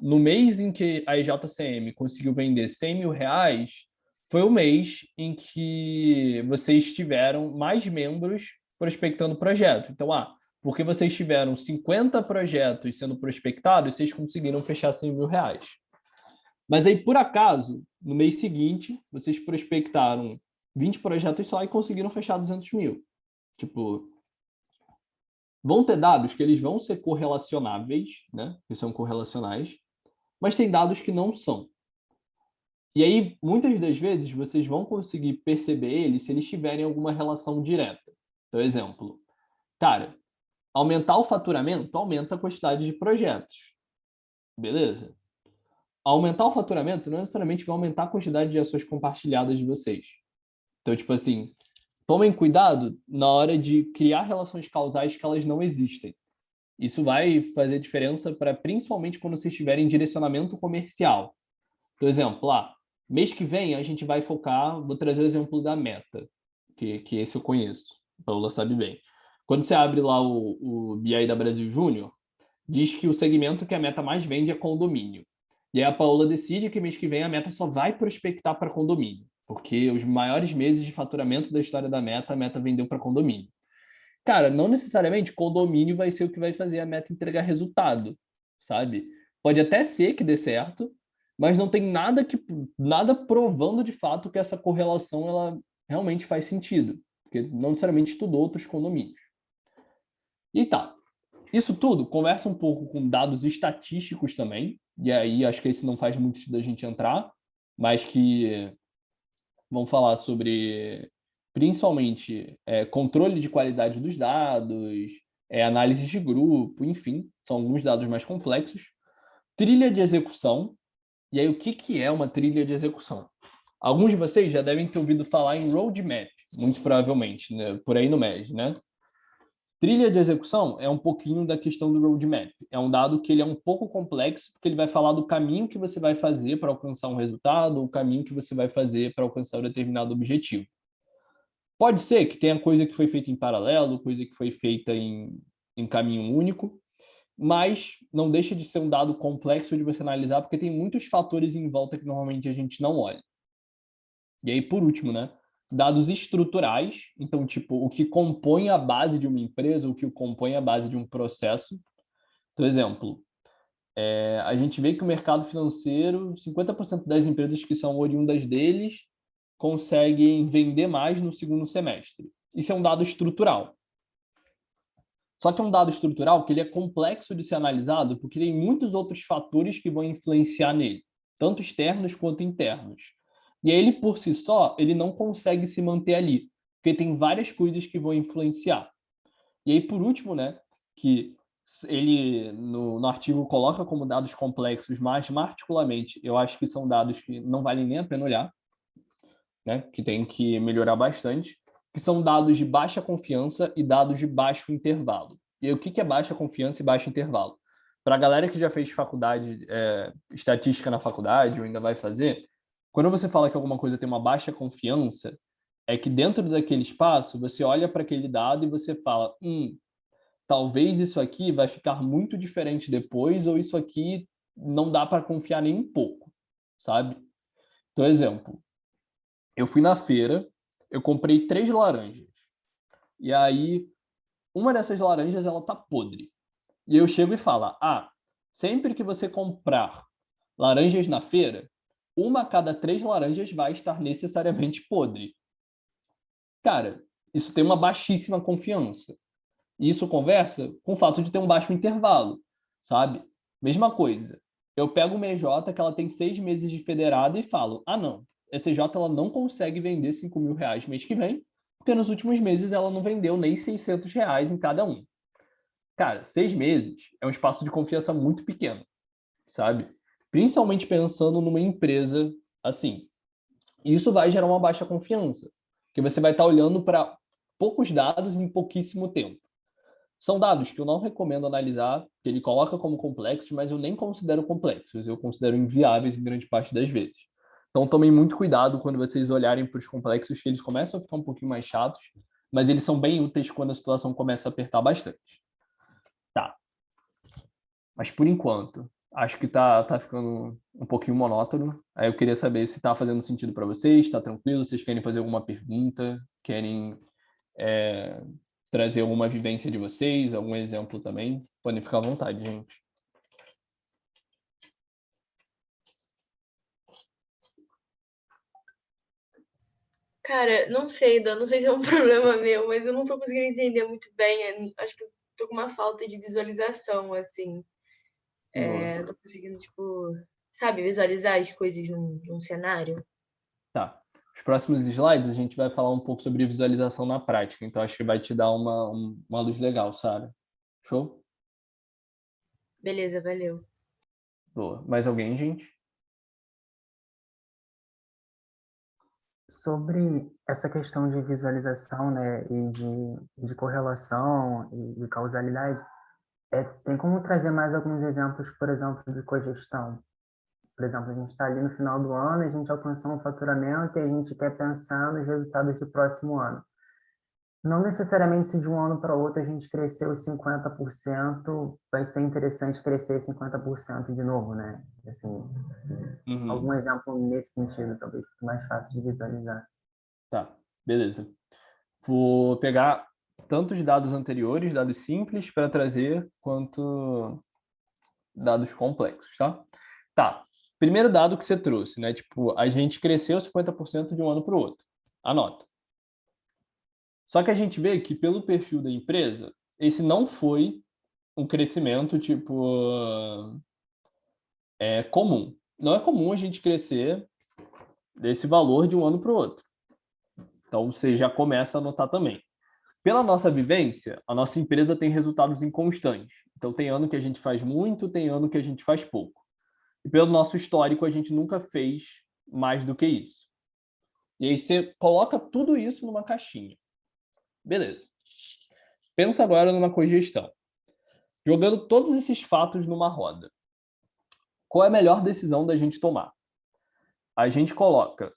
A: no mês em que a EJCM conseguiu vender 100 mil reais, foi o mês em que vocês tiveram mais membros prospectando o projeto. Então, porque vocês tiveram 50 projetos sendo prospectados, vocês conseguiram fechar 100 mil reais. Mas aí, por acaso, no mês seguinte, vocês prospectaram 20 projetos só e conseguiram fechar 200 mil. Tipo, vão ter dados que eles vão ser correlacionáveis, né? Que são correlacionais, mas tem dados que não são. E aí, muitas das vezes, vocês vão conseguir perceber eles se eles tiverem alguma relação direta. Então, exemplo, cara, aumentar o faturamento aumenta a quantidade de projetos. Beleza? Aumentar o faturamento não necessariamente vai aumentar a quantidade de ações compartilhadas de vocês. Então, tipo assim, tomem cuidado na hora de criar relações causais que elas não existem. Isso vai fazer diferença para principalmente quando vocês tiverem direcionamento comercial. Por exemplo, mês que vem a gente vai focar, vou trazer o exemplo da Meta, que esse eu conheço, a Paula sabe bem. Quando você abre lá o BI da Brasil Júnior, diz que o segmento que a Meta mais vende é condomínio. E aí a Paola decide que mês que vem a Meta só vai prospectar para condomínio, porque os maiores meses de faturamento da história da Meta, a Meta vendeu para condomínio. Cara, não necessariamente condomínio vai ser o que vai fazer a Meta entregar resultado, sabe? Pode até ser que dê certo, mas não tem nada provando de fato que essa correlação ela realmente faz sentido, porque não necessariamente estudou outros condomínios. E tá, isso tudo conversa um pouco com dados estatísticos também, e aí acho que esse não faz muito sentido a gente entrar, mas que vão falar sobre, principalmente, controle de qualidade dos dados, análise de grupo, enfim, são alguns dados mais complexos. Trilha de execução. E aí, o que é uma trilha de execução? Alguns de vocês já devem ter ouvido falar em roadmap, muito provavelmente, né? Por aí no MES, né? Trilha de execução é um pouquinho da questão do roadmap. É um dado que ele é um pouco complexo, porque ele vai falar do caminho que você vai fazer para alcançar um resultado, o caminho que você vai fazer para alcançar um determinado objetivo. Pode ser que tenha coisa que foi feita em paralelo, coisa que foi feita em caminho único, mas não deixa de ser um dado complexo de você analisar, porque tem muitos fatores em volta que normalmente a gente não olha. E aí, por último, né? Dados estruturais, então, tipo, o que compõe a base de uma empresa, o que compõe a base de um processo. Por exemplo, a gente vê que o mercado financeiro, 50% das empresas que são oriundas deles conseguem vender mais no segundo semestre. Isso é um dado estrutural. Só que é um dado estrutural que ele é complexo de ser analisado porque tem muitos outros fatores que vão influenciar nele, tanto externos quanto internos. E aí ele, por si só, ele não consegue se manter ali, porque tem várias coisas que vão influenciar. E aí, por último, né, que ele no artigo coloca como dados complexos, mas particularmente eu acho que são dados que não valem nem a pena olhar, né, que tem que melhorar bastante, que são dados de baixa confiança e dados de baixo intervalo. E aí, o que é baixa confiança e baixo intervalo? Para a galera que já fez faculdade, estatística na faculdade ou ainda vai fazer, quando você fala que alguma coisa tem uma baixa confiança, é que dentro daquele espaço você olha para aquele dado e você fala, talvez isso aqui vai ficar muito diferente depois, ou isso aqui não dá para confiar nem um pouco, sabe? Então, exemplo, eu fui na feira, eu comprei 3 laranjas. E aí, uma dessas laranjas, ela tá podre. E eu chego e falo, sempre que você comprar laranjas na feira, uma a cada 3 laranjas vai estar necessariamente podre. Cara, isso tem uma baixíssima confiança. E isso conversa com o fato de ter um baixo intervalo, sabe? Mesma coisa. Eu pego uma EJ que ela tem 6 meses de federado e falo, não, essa EJ ela não consegue vender R$ 5.000 mês que vem, porque nos últimos meses ela não vendeu nem R$ 600 em cada um. Cara, 6 meses é um espaço de confiança muito pequeno, sabe? Principalmente pensando numa empresa assim. Isso vai gerar uma baixa confiança, porque você vai estar olhando para poucos dados em pouquíssimo tempo. São dados que eu não recomendo analisar, que ele coloca como complexos, mas eu nem considero complexos, eu considero inviáveis em grande parte das vezes. Então tomem muito cuidado quando vocês olharem para os complexos, que eles começam a ficar um pouquinho mais chatos, mas eles são bem úteis quando a situação começa a apertar bastante. Tá. Mas por enquanto, acho que tá ficando um pouquinho monótono. Aí eu queria saber se tá fazendo sentido para vocês, tá tranquilo, vocês querem fazer alguma pergunta, querem trazer alguma vivência de vocês, algum exemplo também, podem ficar à vontade, gente.
G: Cara, não sei, Dan, não sei se é um problema meu, mas eu não tô conseguindo entender muito bem. Acho que eu tô com uma falta de visualização, assim.
A: Boa.
G: Tô conseguindo, tipo, sabe, visualizar as coisas num cenário.
A: Tá. Os próximos slides a gente vai falar um pouco sobre visualização na prática, então acho que vai te dar uma luz legal, Sara. Show?
G: Beleza, valeu.
A: Boa. Mais alguém, gente?
D: Sobre essa questão de visualização, né, e de correlação e de causalidade, tem como trazer mais alguns exemplos, por exemplo, de cogestão? Por exemplo, a gente está ali no final do ano, a gente alcançou um faturamento e a gente quer pensar nos resultados do próximo ano. Não necessariamente se de um ano para outro a gente cresceu 50%, vai ser interessante crescer 50% de novo, né? Assim, algum exemplo nesse sentido, talvez fique mais fácil de visualizar.
A: Tá, beleza. Vou pegar tanto os dados anteriores, dados simples, para trazer, quanto dados complexos, tá? Tá. Primeiro dado que você trouxe, né? Tipo, a gente cresceu 50% de um ano para o outro. Anota. Só que a gente vê que pelo perfil da empresa, esse não foi um crescimento, tipo, comum. Não é comum a gente crescer desse valor de um ano para o outro. Então, você já começa a notar também. Pela nossa vivência, a nossa empresa tem resultados inconstantes. Então, tem ano que a gente faz muito, tem ano que a gente faz pouco. E pelo nosso histórico, a gente nunca fez mais do que isso. E aí você coloca tudo isso numa caixinha. Beleza. Pensa agora numa cogestão. Jogando todos esses fatos numa roda. Qual é a melhor decisão da gente tomar? A gente coloca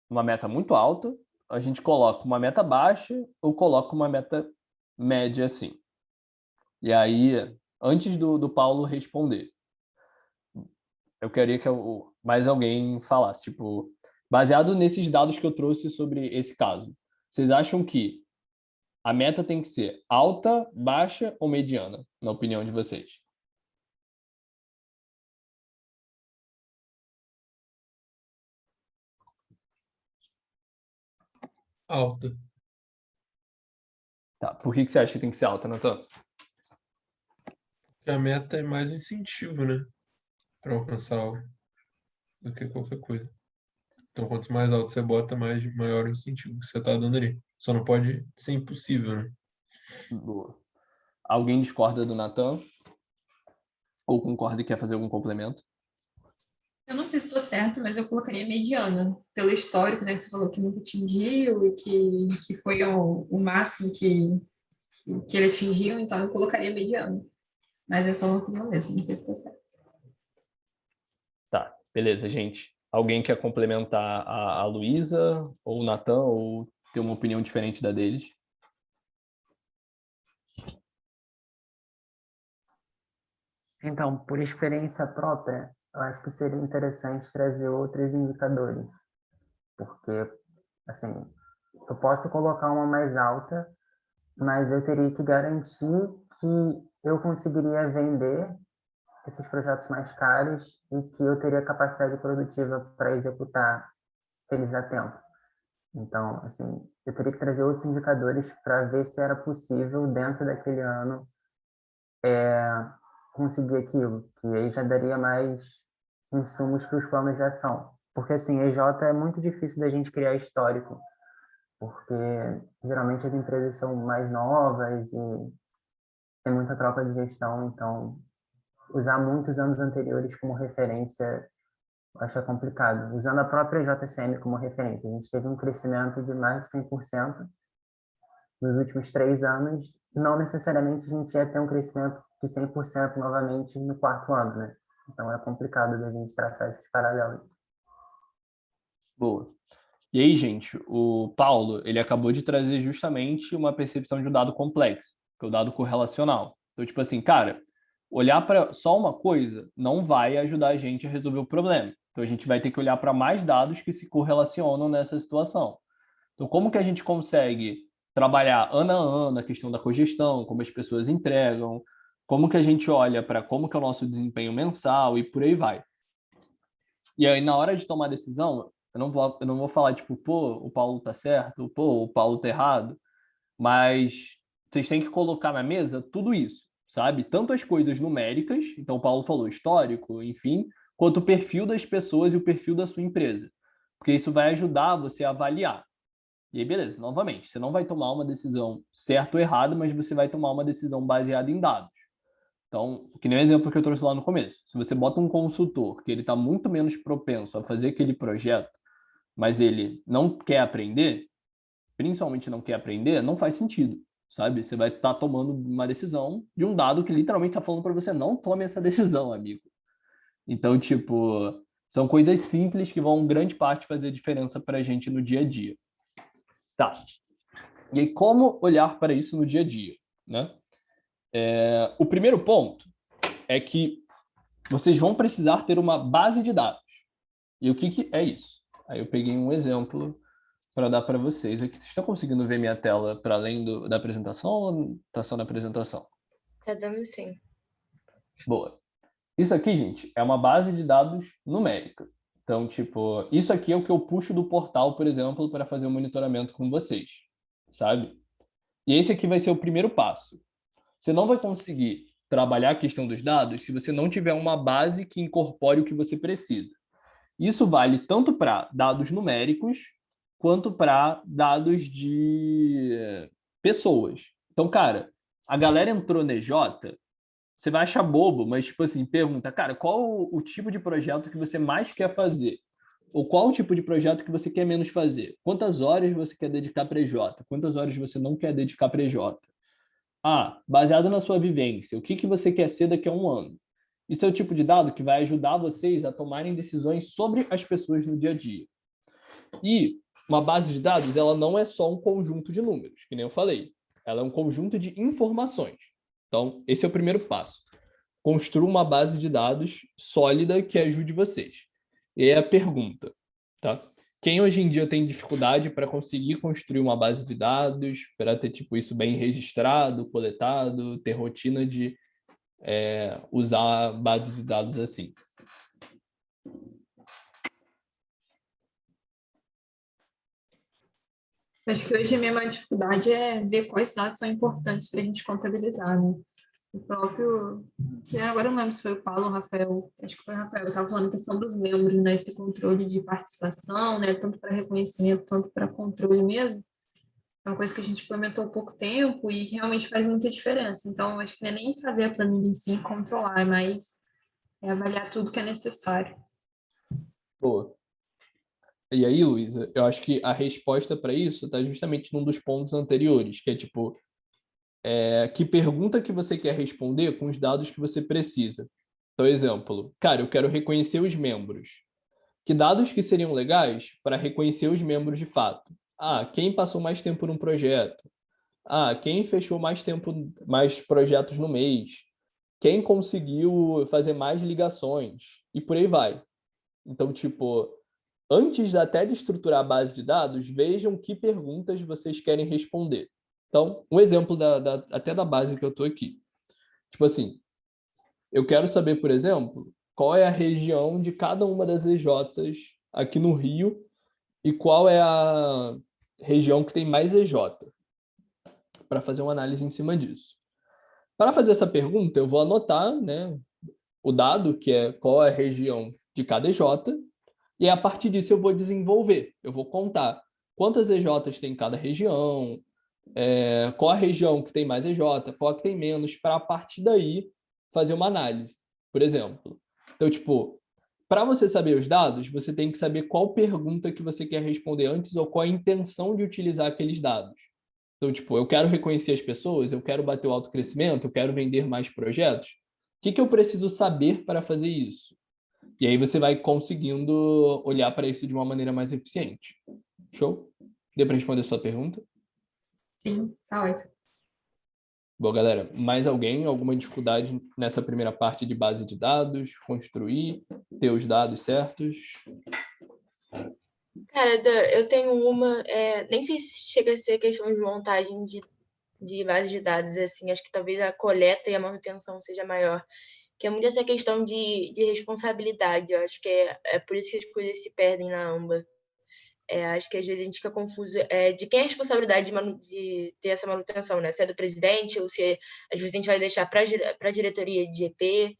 A: uma meta muito alta, a gente coloca uma meta baixa ou coloca uma meta média assim. E aí, antes do Paulo responder, eu queria que mais alguém falasse, tipo, baseado nesses dados que eu trouxe sobre esse caso, vocês acham que a meta tem que ser alta, baixa ou mediana, na opinião de vocês?
B: Alta.
A: Tá, por que você acha que tem que ser alta, Natan?
B: Porque a meta é mais um incentivo, né? Para alcançar algo do que qualquer coisa. Então, quanto mais alto você bota, maior o incentivo que você tá dando ali. Só não pode ser impossível, né?
A: Boa. Alguém discorda do Natan? Ou concorda e quer fazer algum complemento?
H: Eu não sei se estou certo, mas eu colocaria mediana. Pelo histórico, né, que você falou que nunca atingiu e que foi o máximo que ele atingiu, então eu colocaria mediana. Mas é só uma opinião mesmo, não sei se estou certo.
A: Tá, beleza, gente. Alguém quer complementar a Luísa ou o Natan ou ter uma opinião diferente da deles?
D: Então, por experiência própria, eu acho que seria interessante trazer outros indicadores, porque, assim, eu posso colocar uma mais alta, mas eu teria que garantir que eu conseguiria vender esses projetos mais caros e que eu teria capacidade produtiva para executar eles a tempo. Então, assim, eu teria que trazer outros indicadores para ver se era possível, dentro daquele ano, conseguir aquilo, que aí já daria mais insumos para os planos de ação. Porque, assim, EJ é muito difícil da gente criar histórico, porque geralmente as empresas são mais novas e tem muita troca de gestão, então usar muitos anos anteriores como referência eu acho que é complicado. Usando a própria JCM como referência, a gente teve um crescimento de mais de 100% nos últimos 3 anos, não necessariamente a gente ia ter um crescimento de 100% novamente no quarto ano, né? Então é complicado da gente traçar esses paralelos.
A: Boa. E aí, gente, o Paulo, ele acabou de trazer justamente uma percepção de um dado complexo, que é o dado correlacional. Então, tipo assim, cara, olhar para só uma coisa não vai ajudar a gente a resolver o problema. Então, a gente vai ter que olhar para mais dados que se correlacionam nessa situação. Então, como que a gente consegue trabalhar ano a ano a questão da cogestão, como as pessoas entregam, como que a gente olha para como que é o nosso desempenho mensal e por aí vai. E aí, na hora de tomar decisão, eu não vou falar, tipo, pô, o Paulo tá certo, pô, o Paulo tá errado, mas vocês têm que colocar na mesa tudo isso, sabe? Tanto as coisas numéricas, então o Paulo falou histórico, enfim, quanto o perfil das pessoas e o perfil da sua empresa. Porque isso vai ajudar você a avaliar. E aí, beleza, novamente, você não vai tomar uma decisão certa ou errada, mas você vai tomar uma decisão baseada em dados. Então, que nem o exemplo que eu trouxe lá no começo. Se você bota um consultor que ele está muito menos propenso a fazer aquele projeto, mas ele não quer aprender, principalmente não quer aprender, não faz sentido, sabe? Você vai estar tomando uma decisão de um dado que literalmente está falando para você não tome essa decisão, amigo. Então, tipo, são coisas simples que vão grande parte fazer diferença para a gente no dia a dia. Tá. E aí, como olhar para isso no dia a dia, né? O primeiro ponto é que vocês vão precisar ter uma base de dados. E o que é isso? Aí eu peguei um exemplo para dar para vocês. Aqui, vocês estão conseguindo ver minha tela para além da apresentação ou está só na apresentação?
G: Tá dando sim.
A: Boa. Isso aqui, gente, é uma base de dados numérica. Então, tipo, isso aqui é o que eu puxo do portal, por exemplo, para fazer o monitoramento com vocês, sabe? E esse aqui vai ser o primeiro passo. Você não vai conseguir trabalhar a questão dos dados se você não tiver uma base que incorpore o que você precisa. Isso vale tanto para dados numéricos quanto para dados de pessoas. Então, cara, a galera entrou na EJ, você vai achar bobo, mas, tipo assim, pergunta, cara, qual o tipo de projeto que você mais quer fazer? Ou qual o tipo de projeto que você quer menos fazer? Quantas horas você quer dedicar para EJ? Quantas horas você não quer dedicar para EJ? Ah, baseado na sua vivência, o que que você quer ser daqui a um ano? Isso é o tipo de dado que vai ajudar vocês a tomarem decisões sobre as pessoas no dia a dia. E uma base de dados, ela não é só um conjunto de números, que nem eu falei. Ela é um conjunto de informações. Então, esse é o primeiro passo. Construa uma base de dados sólida que ajude vocês. E aí a pergunta, tá? Quem hoje em dia tem dificuldade para conseguir construir uma base de dados, para ter tipo isso bem registrado, coletado, ter rotina de usar base de dados assim?
H: Acho que hoje a minha maior dificuldade é ver quais dados são importantes para a gente contabilizar, né? O próprio, agora eu não lembro se foi o Paulo ou o Rafael, acho que foi o Rafael, que estava falando a questão dos membros, né? Esse controle de participação, né? Tanto para reconhecimento, tanto para controle mesmo. É uma coisa que a gente implementou há pouco tempo e realmente faz muita diferença. Então, acho que não é nem fazer a planilha em si e controlar, mas é avaliar tudo que é necessário.
A: Boa. E aí, Luísa, eu acho que a resposta para isso está justamente num dos pontos anteriores, que é tipo, que pergunta que você quer responder com os dados que você precisa. Então, exemplo, cara, eu quero reconhecer os membros. Que dados que seriam legais para reconhecer os membros de fato? Ah, quem passou mais tempo num projeto? Ah, quem fechou mais tempo, mais projetos no mês? Quem conseguiu fazer mais ligações? E por aí vai. Então, tipo, antes até de estruturar a base de dados, vejam que perguntas vocês querem responder. Então, um exemplo até da base que eu estou aqui. Tipo assim, eu quero saber, por exemplo, qual é a região de cada uma das EJs aqui no Rio e qual é a região que tem mais EJ, para fazer uma análise em cima disso. Para fazer essa pergunta, eu vou anotar, né, o dado, que é qual é a região de cada EJ, e a partir disso eu vou desenvolver. Eu vou contar quantas EJs tem em cada região, qual a região que tem mais EJ, qual a que tem menos, para a partir daí fazer uma análise, por exemplo. Então, tipo, para você saber os dados, você tem que saber qual pergunta que você quer responder antes ou qual a intenção de utilizar aqueles dados. Então, tipo, eu quero reconhecer as pessoas, eu quero bater o autocrescimento, eu quero vender mais projetos. O que que eu preciso saber para fazer isso? E aí você vai conseguindo olhar para isso de uma maneira mais eficiente. Show? Deu para responder a sua pergunta?
H: Sim, tá ótimo.
A: Bom, galera, mais alguém? Alguma dificuldade nessa primeira parte de base de dados? Construir, ter os dados certos?
G: Cara, eu tenho uma, nem sei se chega a ser questão de montagem de base de dados, assim, acho que talvez a coleta e a manutenção seja maior, que é muito essa questão de responsabilidade, eu acho que é por isso que as coisas se perdem na AMBA. Acho que às vezes a gente fica confuso de quem é a responsabilidade de ter essa manutenção, né? Se é do presidente ou se às vezes a gente vai deixar para a diretoria de GP,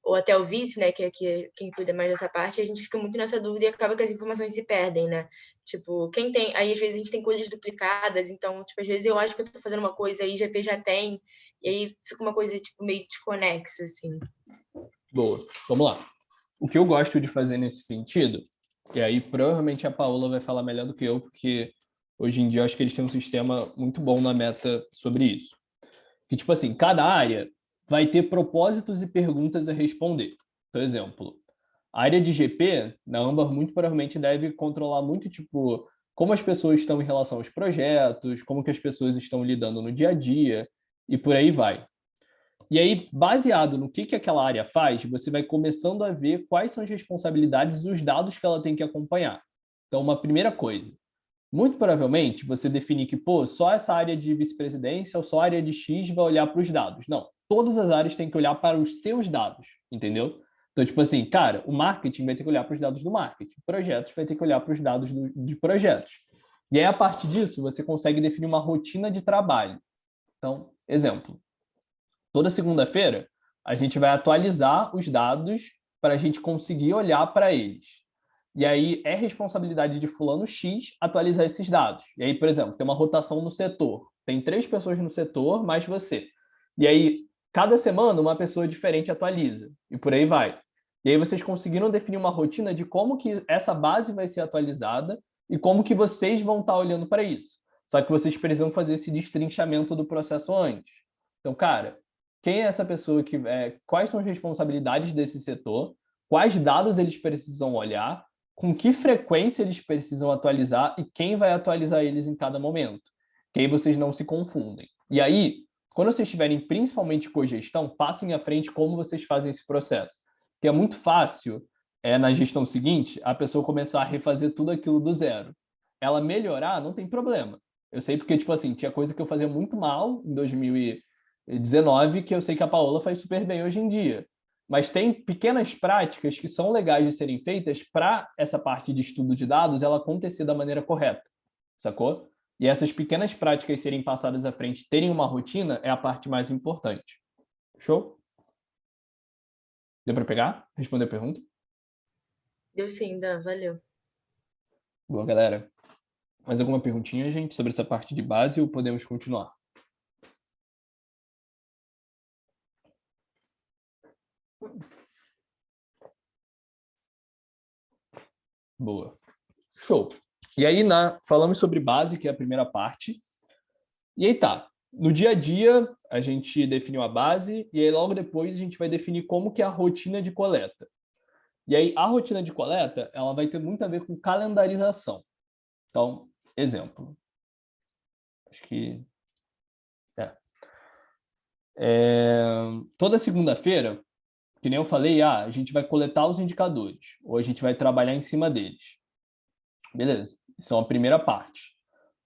G: ou até o vice, né? Que é quem cuida mais dessa parte. A gente fica muito nessa dúvida e acaba que as informações se perdem, né? Tipo, quem tem... Aí às vezes a gente tem coisas duplicadas, então, tipo, às vezes eu acho que eu tô fazendo uma coisa e GP já tem, e aí fica uma coisa, tipo, meio desconexa, assim.
A: Boa, vamos lá. O que eu gosto de fazer nesse sentido, e aí provavelmente a Paola vai falar melhor do que eu, porque hoje em dia eu acho que eles têm um sistema muito bom na Meta sobre isso. Que, tipo assim, cada área vai ter propósitos e perguntas a responder. Por exemplo, a área de GP, na Amber, muito provavelmente deve controlar muito, tipo, como as pessoas estão em relação aos projetos, como que as pessoas estão lidando no dia a dia, e por aí vai. E aí, baseado no que aquela área faz, você vai começando a ver quais são as responsabilidades e os dados que ela tem que acompanhar. Então, uma primeira coisa, muito provavelmente você definir que, pô, só essa área de vice-presidência ou só a área de X vai olhar para os dados. Não, todas as áreas têm que olhar para os seus dados, entendeu? Então, tipo assim, cara, o marketing vai ter que olhar para os dados do marketing, projetos vai ter que olhar para os dados de projetos. E aí, a partir disso, você consegue definir uma rotina de trabalho. Então, exemplo, toda segunda-feira, a gente vai atualizar os dados para a gente conseguir olhar para eles. E aí, é responsabilidade de fulano X atualizar esses dados. E aí, por exemplo, tem uma rotação no setor. Tem 3 pessoas no setor, mais você. E aí, cada semana, uma pessoa diferente atualiza. E por aí vai. E aí, vocês conseguiram definir uma rotina de como que essa base vai ser atualizada e como que vocês vão estar olhando para isso. Só que vocês precisam fazer esse destrinchamento do processo antes. Então, cara, quem é essa pessoa que... quais são as responsabilidades desse setor? Quais dados eles precisam olhar? Com que frequência eles precisam atualizar e quem vai atualizar eles em cada momento? Que aí vocês não se confundem. E aí, quando vocês estiverem principalmente cogestão, passem à frente como vocês fazem esse processo. Porque é muito fácil, na gestão seguinte, a pessoa começar a refazer tudo aquilo do zero. Ela melhorar, não tem problema. Eu sei porque, tipo assim, tinha coisa que eu fazia muito mal em 2019, que eu sei que a Paola faz super bem hoje em dia. Mas tem pequenas práticas que são legais de serem feitas para essa parte de estudo de dados ela acontecer da maneira correta, sacou? E essas pequenas práticas serem passadas à frente, terem uma rotina, é a parte mais importante. Show? Deu para pegar? Responder a pergunta?
G: Deu sim, Dan, valeu.
A: Boa, galera. Mais alguma perguntinha, gente, sobre essa parte de base ou podemos continuar? Boa. Show. E aí, falamos sobre base, que é a primeira parte. E aí tá. No dia a dia, a gente definiu a base, e aí logo depois a gente vai definir como que é a rotina de coleta. E aí, a rotina de coleta, ela vai ter muito a ver com calendarização. Então, exemplo. Acho que... toda segunda-feira, que nem eu falei, a gente vai coletar os indicadores, ou a gente vai trabalhar em cima deles. Beleza, isso é uma primeira parte.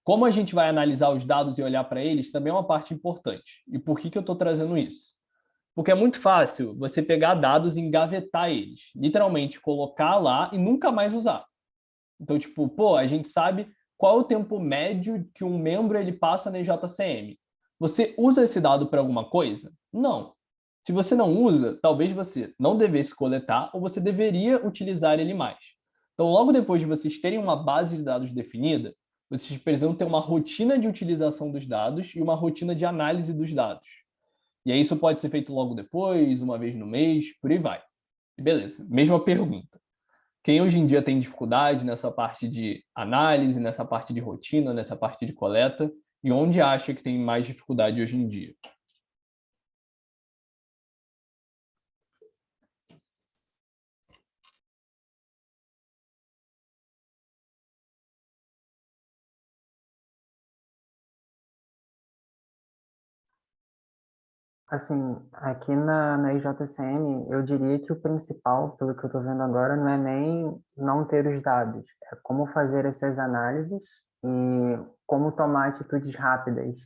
A: Como a gente vai analisar os dados e olhar para eles também é uma parte importante. E por que eu estou trazendo isso? Porque é muito fácil você pegar dados e engavetar eles. Literalmente, colocar lá e nunca mais usar. Então, tipo, pô, a gente sabe qual é o tempo médio que um membro ele passa na EJCM. Você usa esse dado para alguma coisa? Não. Se você não usa, talvez você não devesse coletar ou você deveria utilizar ele mais. Então, logo depois de vocês terem uma base de dados definida, vocês precisam ter uma rotina de utilização dos dados e uma rotina de análise dos dados. E aí isso pode ser feito logo depois, uma vez no mês, por aí vai. Beleza, mesma pergunta. Quem hoje em dia tem dificuldade nessa parte de análise, nessa parte de rotina, nessa parte de coleta, e onde acha que tem mais dificuldade hoje em dia?
D: Assim, aqui na IJCM, eu diria que o principal, pelo que eu estou vendo agora, não é nem não ter os dados, é como fazer essas análises e como tomar atitudes rápidas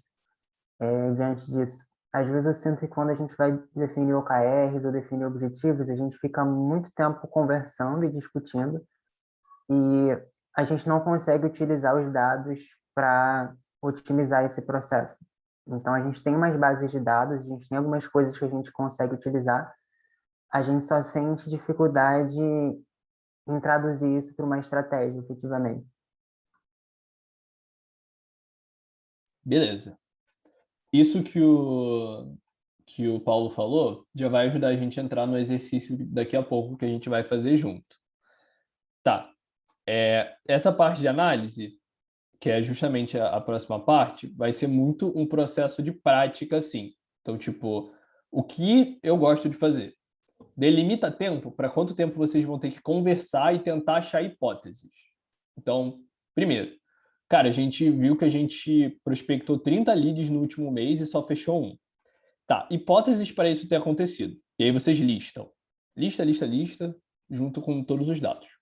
D: diante disso. Às vezes eu sinto que quando a gente vai definir OKRs ou definir objetivos, a gente fica muito tempo conversando e discutindo e a gente não consegue utilizar os dados para otimizar esse processo. Então, a gente tem umas bases de dados, a gente tem algumas coisas que a gente consegue utilizar, a gente só sente dificuldade em traduzir isso para uma estratégia, efetivamente.
A: Beleza. Isso que o Paulo falou já vai ajudar a gente a entrar no exercício daqui a pouco que a gente vai fazer junto. Tá. Essa parte de análise, que é justamente a próxima parte, vai ser muito um processo de prática, sim. Então, tipo, o que eu gosto de fazer? Delimita tempo para quanto tempo vocês vão ter que conversar e tentar achar hipóteses. Então, primeiro, cara, a gente viu que a gente prospectou 30 leads no último mês e só fechou um. Tá, hipóteses para isso ter acontecido. E aí vocês listam. Lista, junto com todos os dados.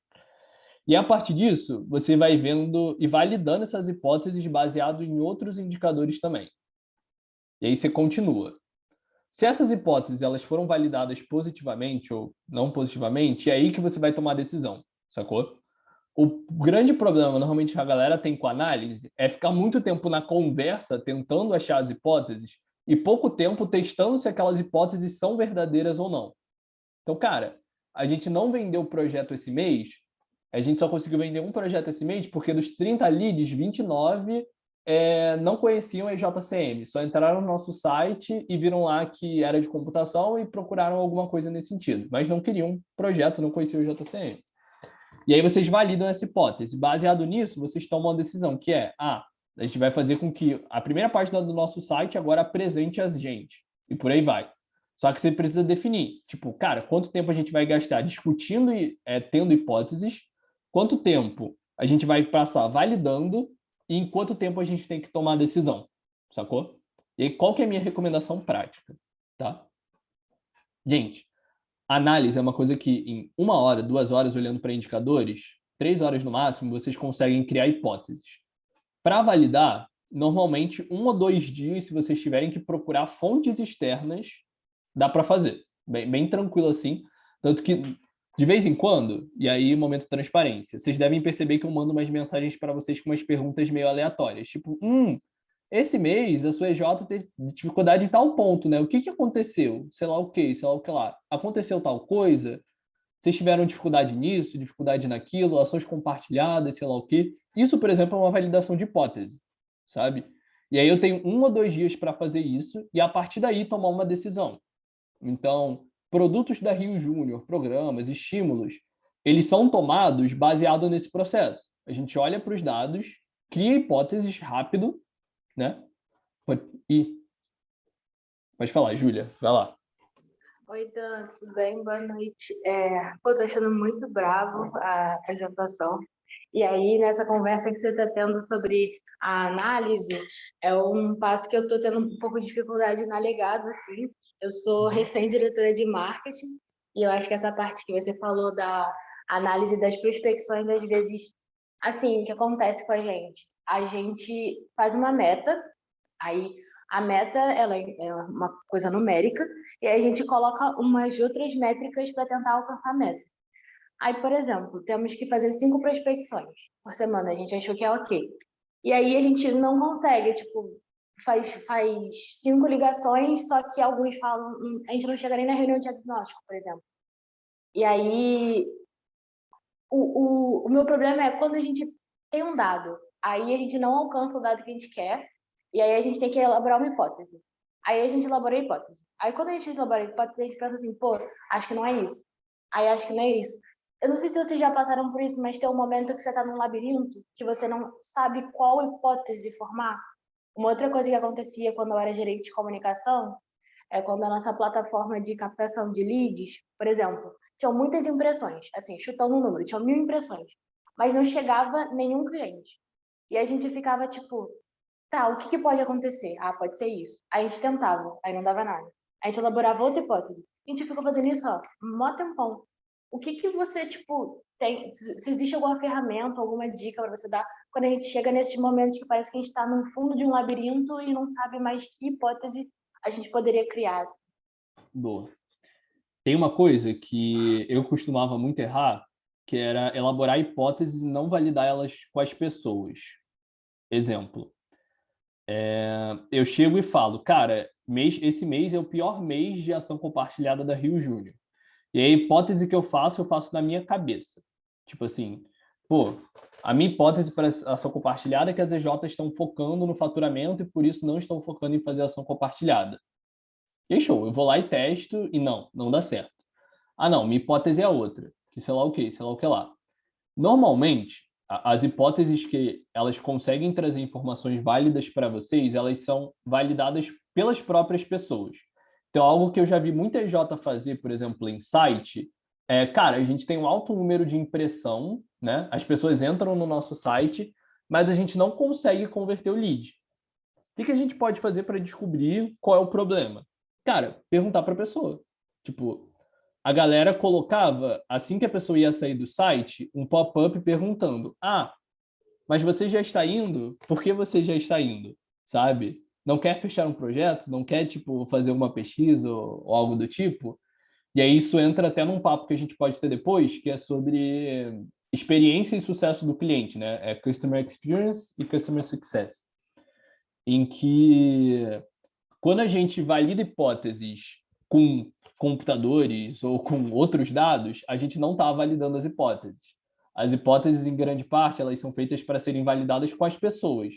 A: E a partir disso, você vai vendo e validando essas hipóteses baseado em outros indicadores também. E aí você continua. Se essas hipóteses elas foram validadas positivamente ou não positivamente, é aí que você vai tomar a decisão, sacou? O grande problema, normalmente, que a galera tem com a análise é ficar muito tempo na conversa tentando achar as hipóteses e pouco tempo testando se aquelas hipóteses são verdadeiras ou não. Então, cara, a gente não vendeu o projeto esse mês, a gente só conseguiu vender um projeto esse mês porque dos 30 leads, 29 não conheciam a JCM, só entraram no nosso site e viram lá que era de computação e procuraram alguma coisa nesse sentido, mas não queriam projeto, não conheciam o JCM. E aí vocês validam essa hipótese. Baseado nisso, vocês tomam uma decisão, que é, a gente vai fazer com que a primeira página do nosso site agora apresente a gente. E por aí vai. Só que você precisa definir, tipo, cara, quanto tempo a gente vai gastar discutindo e tendo hipóteses, quanto tempo a gente vai passar validando e em quanto tempo a gente tem que tomar a decisão, sacou? E aí, qual que é a minha recomendação prática, tá? Gente, análise é uma coisa que em 1 hora, 2 horas olhando para indicadores, 3 horas no máximo, vocês conseguem criar hipóteses. Para validar, normalmente 1 ou 2 dias, se vocês tiverem que procurar fontes externas, dá para fazer. Bem tranquilo assim. Tanto que, de vez em quando, e aí momento de transparência, vocês devem perceber que eu mando umas mensagens para vocês com umas perguntas meio aleatórias. Tipo, esse mês a sua EJ teve dificuldade em tal ponto, né? O que aconteceu? Sei lá o que, sei lá o que lá. Aconteceu tal coisa? Vocês tiveram dificuldade nisso, dificuldade naquilo, ações compartilhadas, sei lá o quê. Isso, por exemplo, é uma validação de hipótese, sabe? E aí eu tenho 1 ou 2 dias para fazer isso e, a partir daí, tomar uma decisão. Então, produtos da Rio Júnior, programas, estímulos, eles são tomados baseado nesse processo. A gente olha para os dados, cria hipóteses rápido, né? E pode falar, Júlia, vai lá.
G: Oi, Dan, tudo bem? Boa noite. Tô achando muito bravo a apresentação. E aí, nessa conversa que você está tendo sobre a análise, é um passo que eu estou tendo um pouco de dificuldade na legado, assim. Eu sou recém-diretora de marketing e eu acho que essa parte que você falou da análise das prospecções, às vezes, assim, o que acontece com a gente faz uma meta, aí a meta ela é uma coisa numérica, e aí a gente coloca umas outras métricas para tentar alcançar a meta. Aí, por exemplo, temos que fazer 5 prospecções por semana, a gente achou que é ok. E aí a gente não consegue, tipo, faz 5 ligações, só que alguns falam, a gente não chega nem na reunião de diagnóstico, por exemplo. E aí, o meu problema é quando a gente tem um dado, aí a gente não alcança o dado que a gente quer, e aí a gente tem que elaborar uma hipótese. Aí a gente elabora a hipótese. Aí quando a gente elabora a hipótese, a gente pensa assim, pô, acho que não é isso. Aí acho que não é isso. Eu não sei se vocês já passaram por isso, mas tem um momento que você está num labirinto, que você não sabe qual hipótese formar. Uma outra coisa que acontecia quando eu era gerente de comunicação é quando a nossa plataforma de captação de leads, por exemplo, tinham muitas impressões, assim, chutando o número, tinham 1000 impressões, mas não chegava nenhum cliente. E a gente ficava tipo, tá, o que pode acontecer? Ah, pode ser isso. Aí a gente tentava, aí não dava nada. A gente elaborava outra hipótese. A gente ficou fazendo isso, ó, mó tempão. O que você, tipo, tem... Se existe alguma ferramenta, alguma dica para você dar quando a gente chega nesses momentos que parece que a gente está no fundo de um labirinto e não sabe mais que hipótese a gente poderia criar?
A: Boa. Tem uma coisa que eu costumava muito errar, que era elaborar hipóteses e não validar elas com as pessoas. Exemplo. Eu chego e falo, cara, esse mês é o pior mês de ação compartilhada da Rio Júnior. E a hipótese que eu faço na minha cabeça. Tipo assim, pô, a minha hipótese para ação compartilhada é que as EJs estão focando no faturamento e por isso não estão focando em fazer ação compartilhada. E aí, show, eu vou lá e testo e não dá certo. Ah, não, minha hipótese é outra, que sei lá o que, sei lá o que lá. Normalmente, as hipóteses que elas conseguem trazer informações válidas para vocês, elas são validadas pelas próprias pessoas. Então, algo que eu já vi muita EJ fazer, por exemplo, em site, cara, a gente tem um alto número de impressão, né? As pessoas entram no nosso site, mas a gente não consegue converter o lead. O que a gente pode fazer para descobrir qual é o problema? Cara, perguntar para a pessoa. Tipo, a galera colocava, assim que a pessoa ia sair do site, um pop-up perguntando, mas você já está indo? Por que você já está indo? Sabe? não quer fechar um projeto, não quer, tipo, fazer uma pesquisa ou algo do tipo. E aí isso entra até num papo que a gente pode ter depois, que é sobre experiência e sucesso do cliente, né? É Customer Experience e Customer Success. Em que, quando a gente valida hipóteses com computadores ou com outros dados, a gente não está validando as hipóteses. As hipóteses, em grande parte, elas são feitas para serem validadas com as pessoas,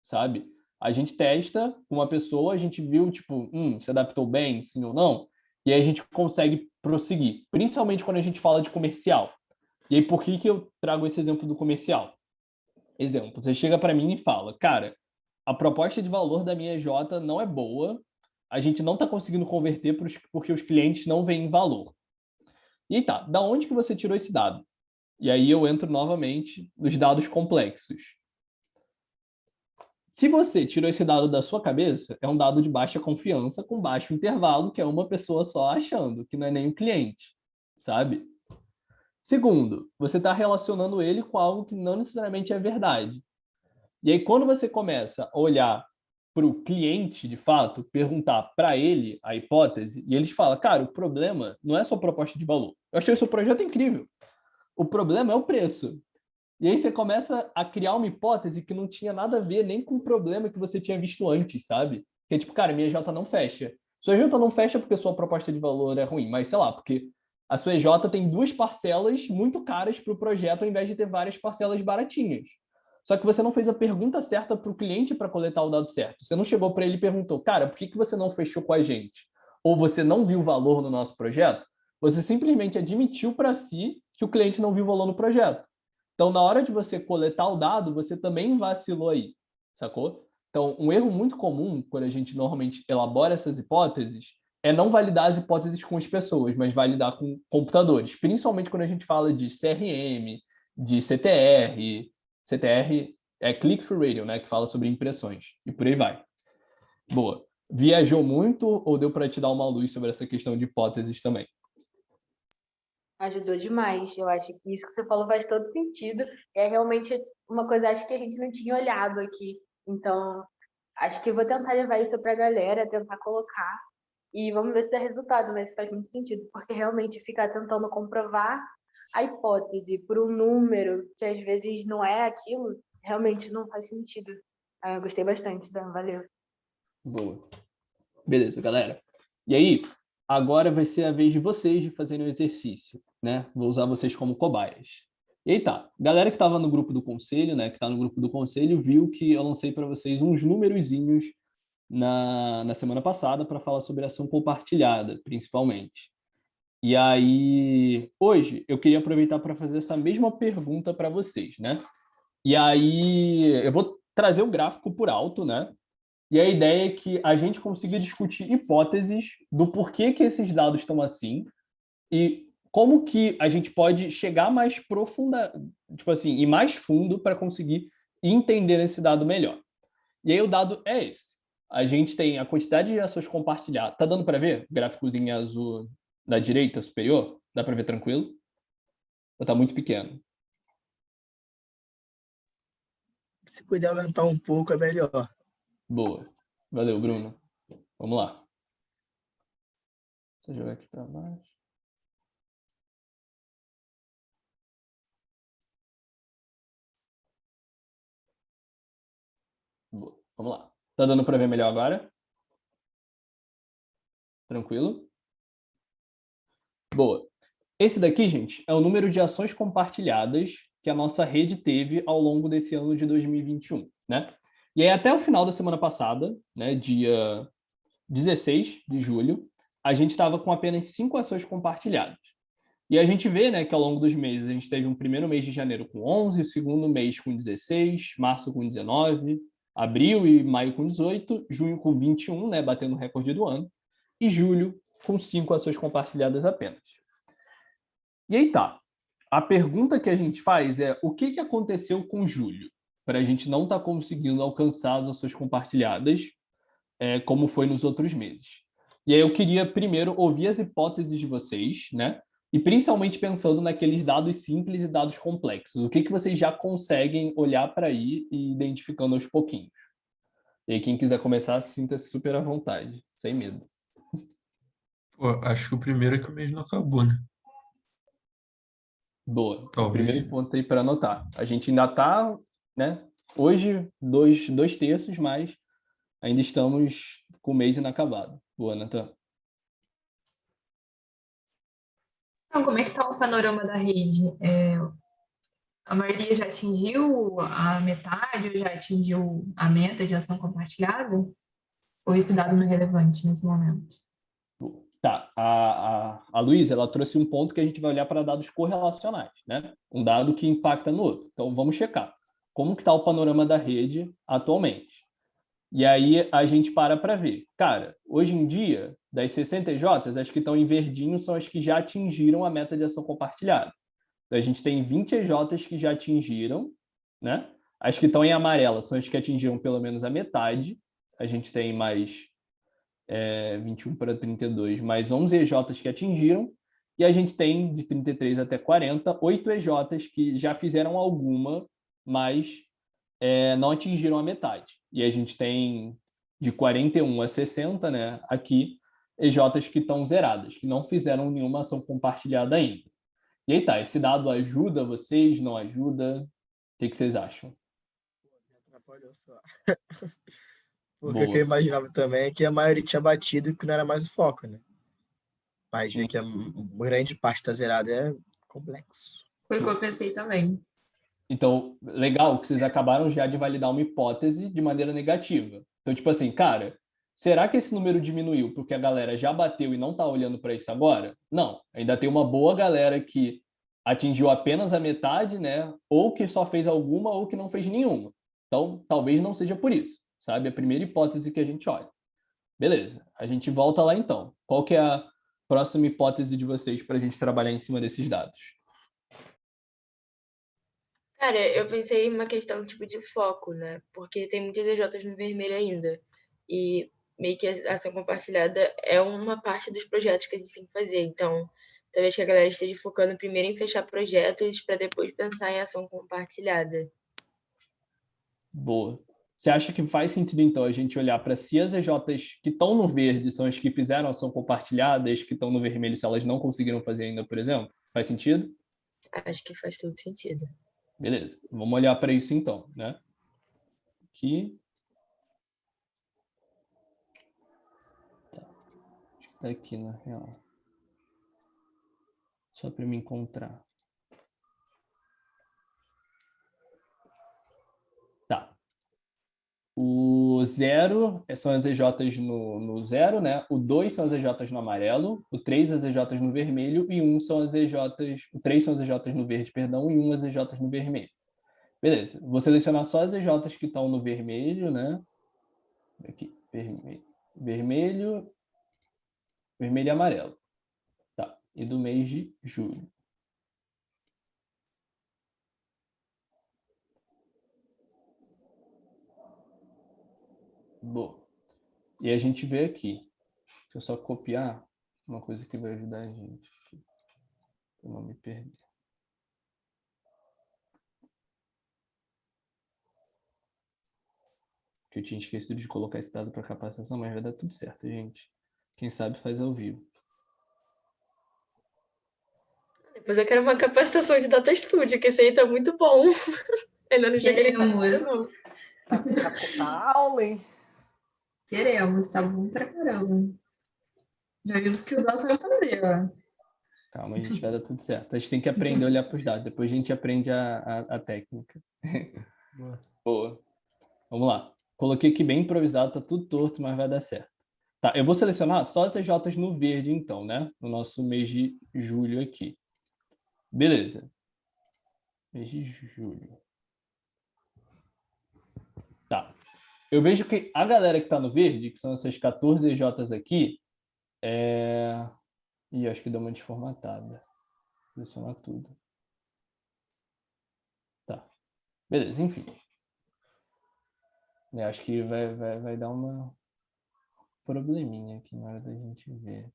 A: sabe? A gente testa com uma pessoa, a gente viu, tipo, se adaptou bem, sim ou não, e aí a gente consegue prosseguir, principalmente quando a gente fala de comercial. E aí, por que eu trago esse exemplo do comercial? Exemplo, você chega para mim e fala, cara, a proposta de valor da minha J não é boa, a gente não está conseguindo converter porque os clientes não veem valor. E aí tá, da onde que você tirou esse dado? E aí eu entro novamente nos dados complexos. Se você tirou esse dado da sua cabeça, é um dado de baixa confiança, com baixo intervalo, que é uma pessoa só achando, que não é nem o cliente, sabe? Segundo, você está relacionando ele com algo que não necessariamente é verdade. E aí, quando você começa a olhar para o cliente, de fato, perguntar para ele a hipótese, e eles falam, cara, o problema não é sua proposta de valor. Eu achei o seu projeto incrível. O problema é o preço. E aí você começa a criar uma hipótese que não tinha nada a ver nem com o problema que você tinha visto antes, sabe? Que é tipo, cara, minha J não fecha. Sua J não fecha porque sua proposta de valor é ruim, mas sei lá, porque a sua EJ tem 2 parcelas muito caras para o projeto, ao invés de ter várias parcelas baratinhas. Só que você não fez a pergunta certa para o cliente para coletar o dado certo. Você não chegou para ele e perguntou, cara, por que você não fechou com a gente? Ou você não viu valor no nosso projeto? Você simplesmente admitiu para si que o cliente não viu valor no projeto. Então, na hora de você coletar o dado, você também vacilou aí, sacou? Então, um erro muito comum, quando a gente normalmente elabora essas hipóteses, é não validar as hipóteses com as pessoas, mas validar com computadores. Principalmente quando a gente fala de CRM, de CTR. CTR é Click-Through Radio, né? Que fala sobre impressões. E por aí vai. Boa. Viajou muito ou deu para te dar uma luz sobre essa questão de hipóteses também?
G: Ajudou demais. Eu acho que isso que você falou faz todo sentido. É realmente uma coisa, acho que a gente não tinha olhado aqui. Então, acho que eu vou tentar levar isso para a galera, tentar colocar. E vamos ver se dá resultado, mas faz muito sentido. Porque realmente ficar tentando comprovar a hipótese por um número que às vezes não é aquilo, realmente não faz sentido. Eu gostei bastante, Dan. Valeu.
A: Boa. Beleza, galera. E aí, agora vai ser a vez de vocês de fazerem o exercício, né? Vou usar vocês como cobaias. E aí tá, galera que estava no grupo do conselho, né? Que está no grupo do conselho, viu que eu lancei para vocês uns númerozinhos na semana passada para falar sobre ação compartilhada, principalmente. E aí, hoje, eu queria aproveitar para fazer essa mesma pergunta para vocês, né? E aí, eu vou trazer o gráfico por alto, né? E a ideia é que a gente consiga discutir hipóteses do porquê que esses dados estão assim e como que a gente pode chegar mais profunda, tipo assim, e mais fundo para conseguir entender esse dado melhor. E aí o dado é esse. A gente tem a quantidade de ações compartilhadas. Tá dando para ver? O gráficozinho azul da direita superior? Dá para ver tranquilo? Ou tá muito pequeno?
I: Se puder aumentar um pouco, é melhor.
A: Boa. Valeu, Bruno. Vamos lá. Deixa eu jogar aqui para baixo. Boa. Vamos lá. Tá dando para ver melhor agora? Tranquilo? Boa. Esse daqui, gente, é o número de ações compartilhadas que a nossa rede teve ao longo desse ano de 2021, né? E aí, até o final da semana passada, né, dia 16 de julho, a gente estava com apenas 5 ações compartilhadas. E a gente vê, né, que ao longo dos meses a gente teve um primeiro mês de janeiro com 11, o segundo mês com 16, março com 19, abril e maio com 18, junho com 21, né, batendo o recorde do ano, e julho com 5 ações compartilhadas apenas. E aí tá. A pergunta que a gente faz é o que aconteceu com julho? Para a gente não estar conseguindo alcançar as ações compartilhadas como foi nos outros meses. E aí eu queria primeiro ouvir as hipóteses de vocês, né? E principalmente pensando naqueles dados simples e dados complexos. O que vocês já conseguem olhar para aí e identificando aos pouquinhos. E aí, quem quiser começar, sinta-se super à vontade, sem medo.
B: Pô, acho que o primeiro é que o mês não acabou, né?
A: Boa.
B: Talvez.
A: Primeiro ponto aí para anotar. A gente ainda está, né? Hoje, dois terços, mas ainda estamos com o mês inacabado. Boa, Natan.
H: Então, como é que está o panorama da rede? A maioria já atingiu a metade ou já atingiu a meta de ação compartilhada? Ou esse dado não é relevante nesse momento?
A: Tá, a Luísa, ela trouxe um ponto que a gente vai olhar para dados correlacionais, né? Um dado que impacta no outro. Então, vamos checar. Como que está o panorama da rede atualmente? E aí, a gente para ver. Cara, hoje em dia, das 60 EJs, as que estão em verdinho são as que já atingiram a meta de ação compartilhada. Então, a gente tem 20 EJs que já atingiram, né? As que estão em amarela são as que atingiram pelo menos a metade. A gente tem mais 21 para 32, mais 11 EJs que atingiram, e a gente tem de 33 até 40, 8 EJs que já fizeram alguma, mas não atingiram a metade. E a gente tem de 41 a 60, né, aqui, EJs que estão zeradas, que não fizeram nenhuma ação compartilhada ainda. E aí tá, esse dado ajuda vocês, não ajuda? O que vocês acham?
I: Atrapalhou só. Porque o que eu
A: Boa.
I: imaginava também é que a maioria tinha batido e que não era mais o foco, né? Mas ver que a grande parte tá zerada é complexo.
H: Foi o que eu pensei também.
A: Então, legal que vocês acabaram já de validar uma hipótese de maneira negativa. Então, tipo assim, cara, será que esse número diminuiu porque a galera já bateu e não está olhando para isso agora? Não, ainda tem uma boa galera que atingiu apenas a metade, né? Ou que só fez alguma ou que não fez nenhuma. Então, talvez não seja por isso, sabe? A primeira hipótese que a gente olha. Beleza, a gente volta lá então. Qual que é a próxima hipótese de vocês para a gente trabalhar em cima desses dados?
G: Cara, eu pensei em uma questão tipo de foco, né? Porque tem muitas EJs no vermelho ainda. E meio que a ação compartilhada é uma parte dos projetos que a gente tem que fazer. Então, talvez que a galera esteja focando primeiro em fechar projetos para depois pensar em ação compartilhada.
A: Boa. Você acha que faz sentido, então, a gente olhar para se as EJs que estão no verde são as que fizeram ação compartilhada, as que estão no vermelho, se elas não conseguiram fazer ainda, por exemplo? Faz sentido?
G: Acho que faz todo sentido.
A: Beleza. Vamos olhar para isso, então, né? Aqui. Tá. Acho que tá aqui, na real. Só para me encontrar. Tá. O 0 são as EJs no 0, né? O 2 são as EJs no amarelo, o 3 as EJs no vermelho e o 1 são as EJs, o 3 são as EJs no verde, perdão, e 1 as EJs no vermelho. Beleza. Vou selecionar só as EJs que estão no vermelho, né? Aqui, vermelho, vermelho e amarelo. Tá. E do mês de julho. Boa. E a gente vê aqui. Deixa eu só copiar uma coisa que vai ajudar a gente. Para não me perder. Que eu tinha esquecido de colocar esse dado para capacitação, mas vai dar tudo certo, gente. Quem sabe faz ao vivo.
G: Depois eu quero uma capacitação de Data Studio, que esse aí tá muito bom. Ainda não cheguei nesse nível, não.
J: Tá aula, hein?
H: Queremos, tá bom pra caramba. Já vimos que o Dal sabe fazer, ó.
A: Calma, a gente vai dar tudo certo. A gente tem que aprender a olhar para os dados. Depois a gente aprende a técnica. Boa. Vamos lá. Coloquei aqui bem improvisado, tá tudo torto, mas vai dar certo. Tá, eu vou selecionar só as EJs no verde, então, né? No nosso mês de julho aqui. Beleza. Mês de julho. Tá. Eu vejo que a galera que tá no verde, que são essas 14 EJs aqui, Ih, acho que deu uma desformatada. Selecionar tudo. Tá. Beleza, enfim. Eu acho que vai dar uma probleminha aqui na hora da gente ver.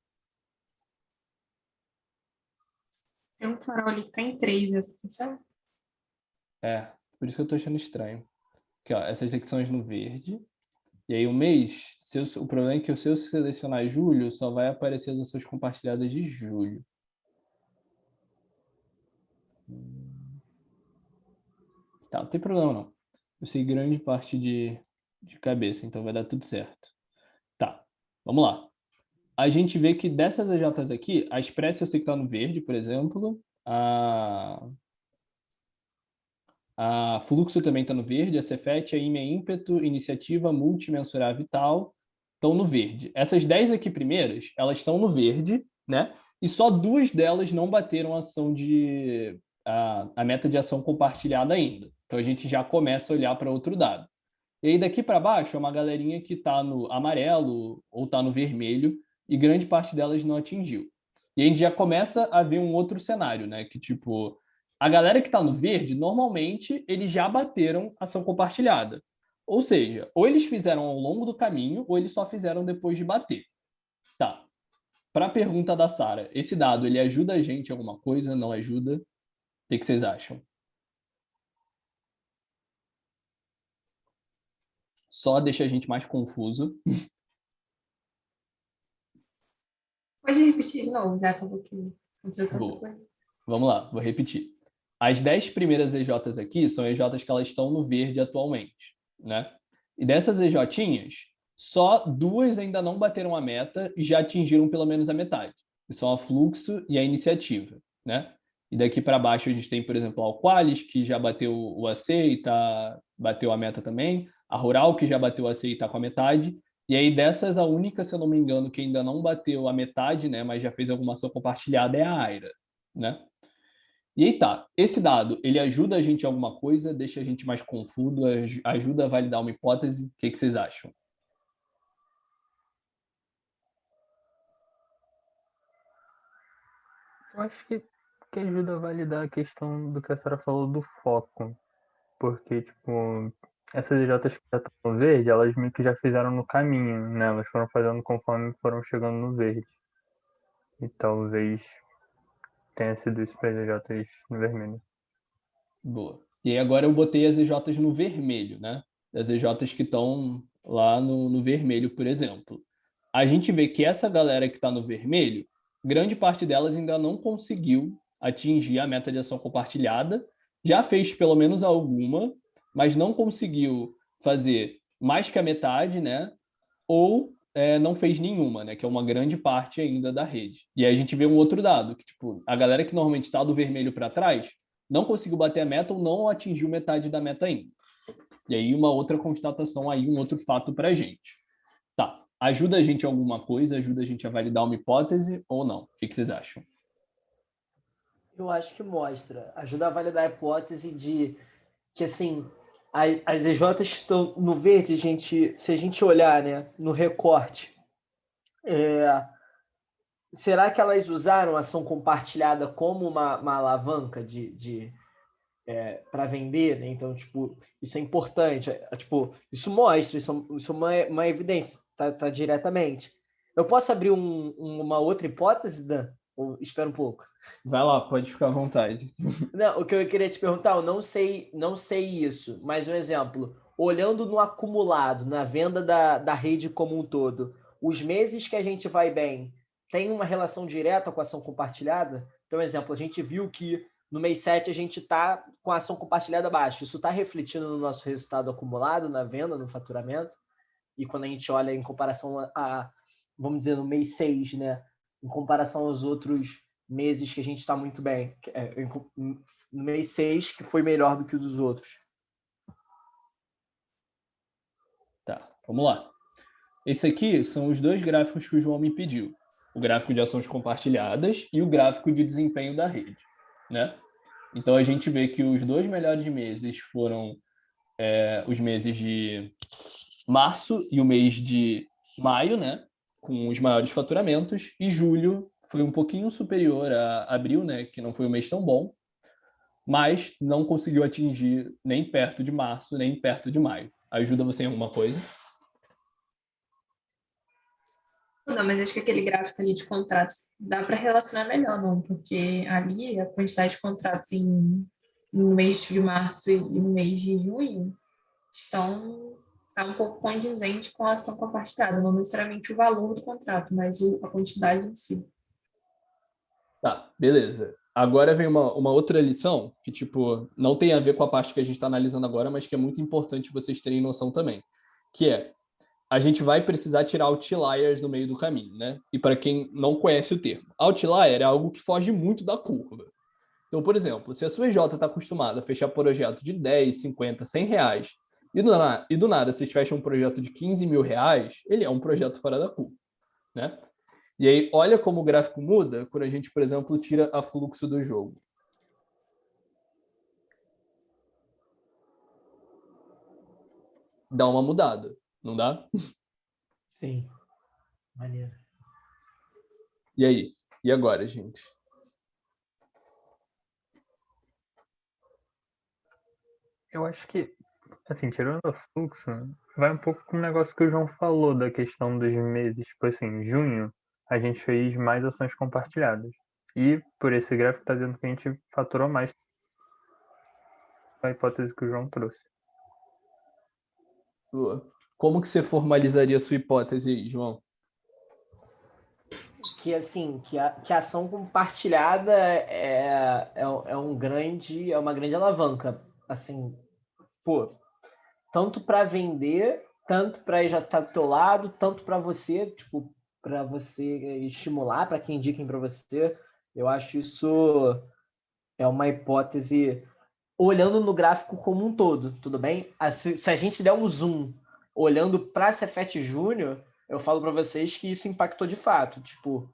H: Tem um farol ali que tá em 3, essa, sabe?
A: Por isso que eu tô achando estranho. Aqui, ó, essas secções no verde. E aí o mês, o problema é que se eu selecionar julho, só vai aparecer as ações compartilhadas de julho. Tá, não tem problema não. Eu sei grande parte de cabeça, então vai dar tudo certo. Tá, vamos lá. A gente vê que dessas EJs aqui, a Express eu sei que está no verde, por exemplo. A Fluxo também está no verde, a Cefet, a IME Ímpeto, Iniciativa, Multimensurar Vital estão no verde. Essas 10 aqui primeiras, elas estão no verde, né? E só 2 delas não bateram a meta de ação compartilhada ainda. Então a gente já começa a olhar para outro dado. E aí daqui para baixo é uma galerinha que está no amarelo ou está no vermelho e grande parte delas não atingiu. E a gente já começa a ver um outro cenário, né? Que tipo, a galera que está no verde, normalmente, eles já bateram ação compartilhada. Ou seja, ou eles fizeram ao longo do caminho, ou eles só fizeram depois de bater. Tá. Para a pergunta da Sara, esse dado, ele ajuda a gente em alguma coisa? Não ajuda? O que vocês acham? Só deixa a gente mais confuso.
H: Pode repetir de novo, já acabou que aconteceu tanta
A: Boa.
H: coisa.
A: Vamos lá, vou repetir. As 10 primeiras EJs aqui são EJs que elas estão no verde atualmente, né? E dessas EJinhas, só 2 ainda não bateram a meta e já atingiram pelo menos a metade. Que são a Fluxo e a Iniciativa, né? E daqui para baixo a gente tem, por exemplo, a Alqualis, que já bateu o AC e bateu a meta também. A Rural, que já bateu o AC e está com a metade. E aí dessas, a única, se eu não me engano, que ainda não bateu a metade, né? Mas já fez alguma ação compartilhada é a Aira, né? E aí tá, esse dado, ele ajuda a gente em alguma coisa, deixa a gente mais confuso, ajuda a validar uma hipótese? O que vocês acham?
F: Eu acho que ajuda a validar a questão do que a senhora falou do foco. Porque, tipo, essas EJs que já estão no verde, elas meio que já fizeram no caminho, né? Elas foram fazendo conforme foram chegando no verde. E talvez tenha sido isso para as EJs no vermelho.
A: Boa. E aí agora eu botei as EJs no vermelho, né? As EJs que estão lá no vermelho, por exemplo. A gente vê que essa galera que está no vermelho, grande parte delas ainda não conseguiu atingir a meta de ação compartilhada, já fez pelo menos alguma, mas não conseguiu fazer mais que a metade, né? Ou não fez nenhuma, né? Que é uma grande parte ainda da rede. E aí a gente vê um outro dado, que tipo, a galera que normalmente está do vermelho para trás não conseguiu bater a meta ou não atingiu metade da meta ainda. E aí uma outra constatação aí, um outro fato para a gente. Tá, ajuda a gente em alguma coisa, ajuda a gente a validar uma hipótese ou não? O que vocês acham?
J: Eu acho que mostra. Ajuda a validar a hipótese de que, assim, as EJs estão no verde, se a gente olhar, né, no recorte, será que elas usaram ação compartilhada como uma alavanca para vender, né? Então, tipo, isso é importante. Tipo, isso mostra, isso é uma evidência, tá diretamente. Eu posso abrir uma outra hipótese, Dan? Ou espera um pouco.
A: Vai lá, pode ficar à vontade.
J: Não, o que eu queria te perguntar, eu não sei isso, mas um exemplo, olhando no acumulado, na venda da rede como um todo, os meses que a gente vai bem, tem uma relação direta com a ação compartilhada? Então, exemplo, a gente viu que no mês 7 a gente está com a ação compartilhada baixa. Isso está refletindo no nosso resultado acumulado, na venda, no faturamento? E quando a gente olha em comparação vamos dizer, no mês 6, né? Em comparação aos outros meses que a gente está muito bem. No mês 6, que foi melhor do que o dos outros.
A: Tá, vamos lá. Esse aqui são os 2 gráficos que o João me pediu. O gráfico de ações compartilhadas e o gráfico de desempenho da rede, né? Então, a gente vê que os 2 melhores meses foram os meses de março e o mês de maio, né? Com os maiores faturamentos. E julho foi um pouquinho superior a abril, né? Que não foi um mês tão bom. Mas não conseguiu atingir nem perto de março, nem perto de maio. Ajuda você em alguma coisa?
H: Não, mas acho que aquele gráfico ali de contratos dá para relacionar melhor, não, porque ali a quantidade de contratos no mês de março e no mês de junho estão está um pouco condizente com a ação compartilhada, não necessariamente o valor do contrato, mas a quantidade em si.
A: Tá, beleza. Agora vem uma outra lição que, tipo, não tem a ver com a parte que a gente está analisando agora, mas que é muito importante vocês terem noção também, que é, a gente vai precisar tirar outliers no meio do caminho, né? E para quem não conhece o termo, outlier é algo que foge muito da curva. Então, por exemplo, se a sua EJ está acostumada a fechar projeto de 10, 50, 100 reais, e do nada vocês fecham um projeto de 15 mil reais, ele é um projeto fora da curva, né? E aí, olha como o gráfico muda quando a gente, por exemplo, tira a fluxo do jogo. Dá uma mudada, não dá?
J: Sim. Maneiro.
A: E aí? E agora, gente?
K: Eu acho que, assim, tirando o fluxo, vai um pouco com o negócio que o João falou da questão dos meses. Tipo assim, em junho, a gente fez mais ações compartilhadas. E por esse gráfico está dizendo que a gente faturou mais a hipótese que o João trouxe.
A: Como que você formalizaria a sua hipótese aí, João?
J: Que assim, que a ação compartilhada é uma grande alavanca. Assim, pô, tanto para vender, tanto para já estar do teu lado, tanto para você, tipo, para você estimular, para que indiquem para você. Eu acho isso é uma hipótese olhando no gráfico como um todo, tudo bem? Se a gente der um zoom olhando para a Cefet Júnior, eu falo para vocês que isso impactou de fato. Tipo,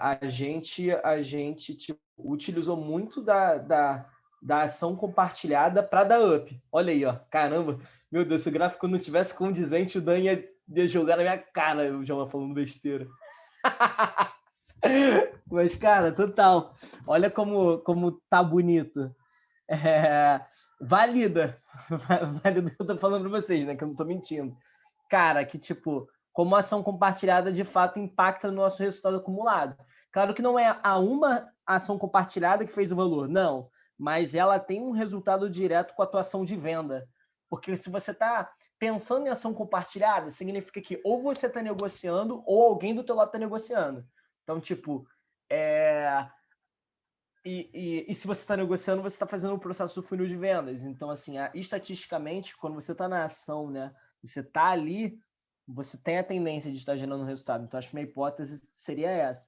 J: a gente tipo, utilizou muito da ação compartilhada para dar up. Olha aí, ó. Caramba, meu Deus, se o gráfico não tivesse condizente, o Dan ia jogar na minha cara, o João falando besteira. Mas, cara, total. Olha como tá bonito. Valida o que eu tô falando para vocês, né? Que eu não tô mentindo. Cara, que tipo, como a ação compartilhada de fato impacta no nosso resultado acumulado. Claro que não é a uma ação compartilhada que fez o valor, não. Mas ela tem um resultado direto com a tua ação de venda. Porque se você está pensando em ação compartilhada, significa que ou você está negociando ou alguém do teu lado está negociando. Então, tipo, E se você está negociando, você está fazendo um processo do funil de vendas. Então, assim, estatisticamente, quando você está na ação, né, você está ali, você tem a tendência de estar gerando resultado. Então, acho que minha hipótese seria essa.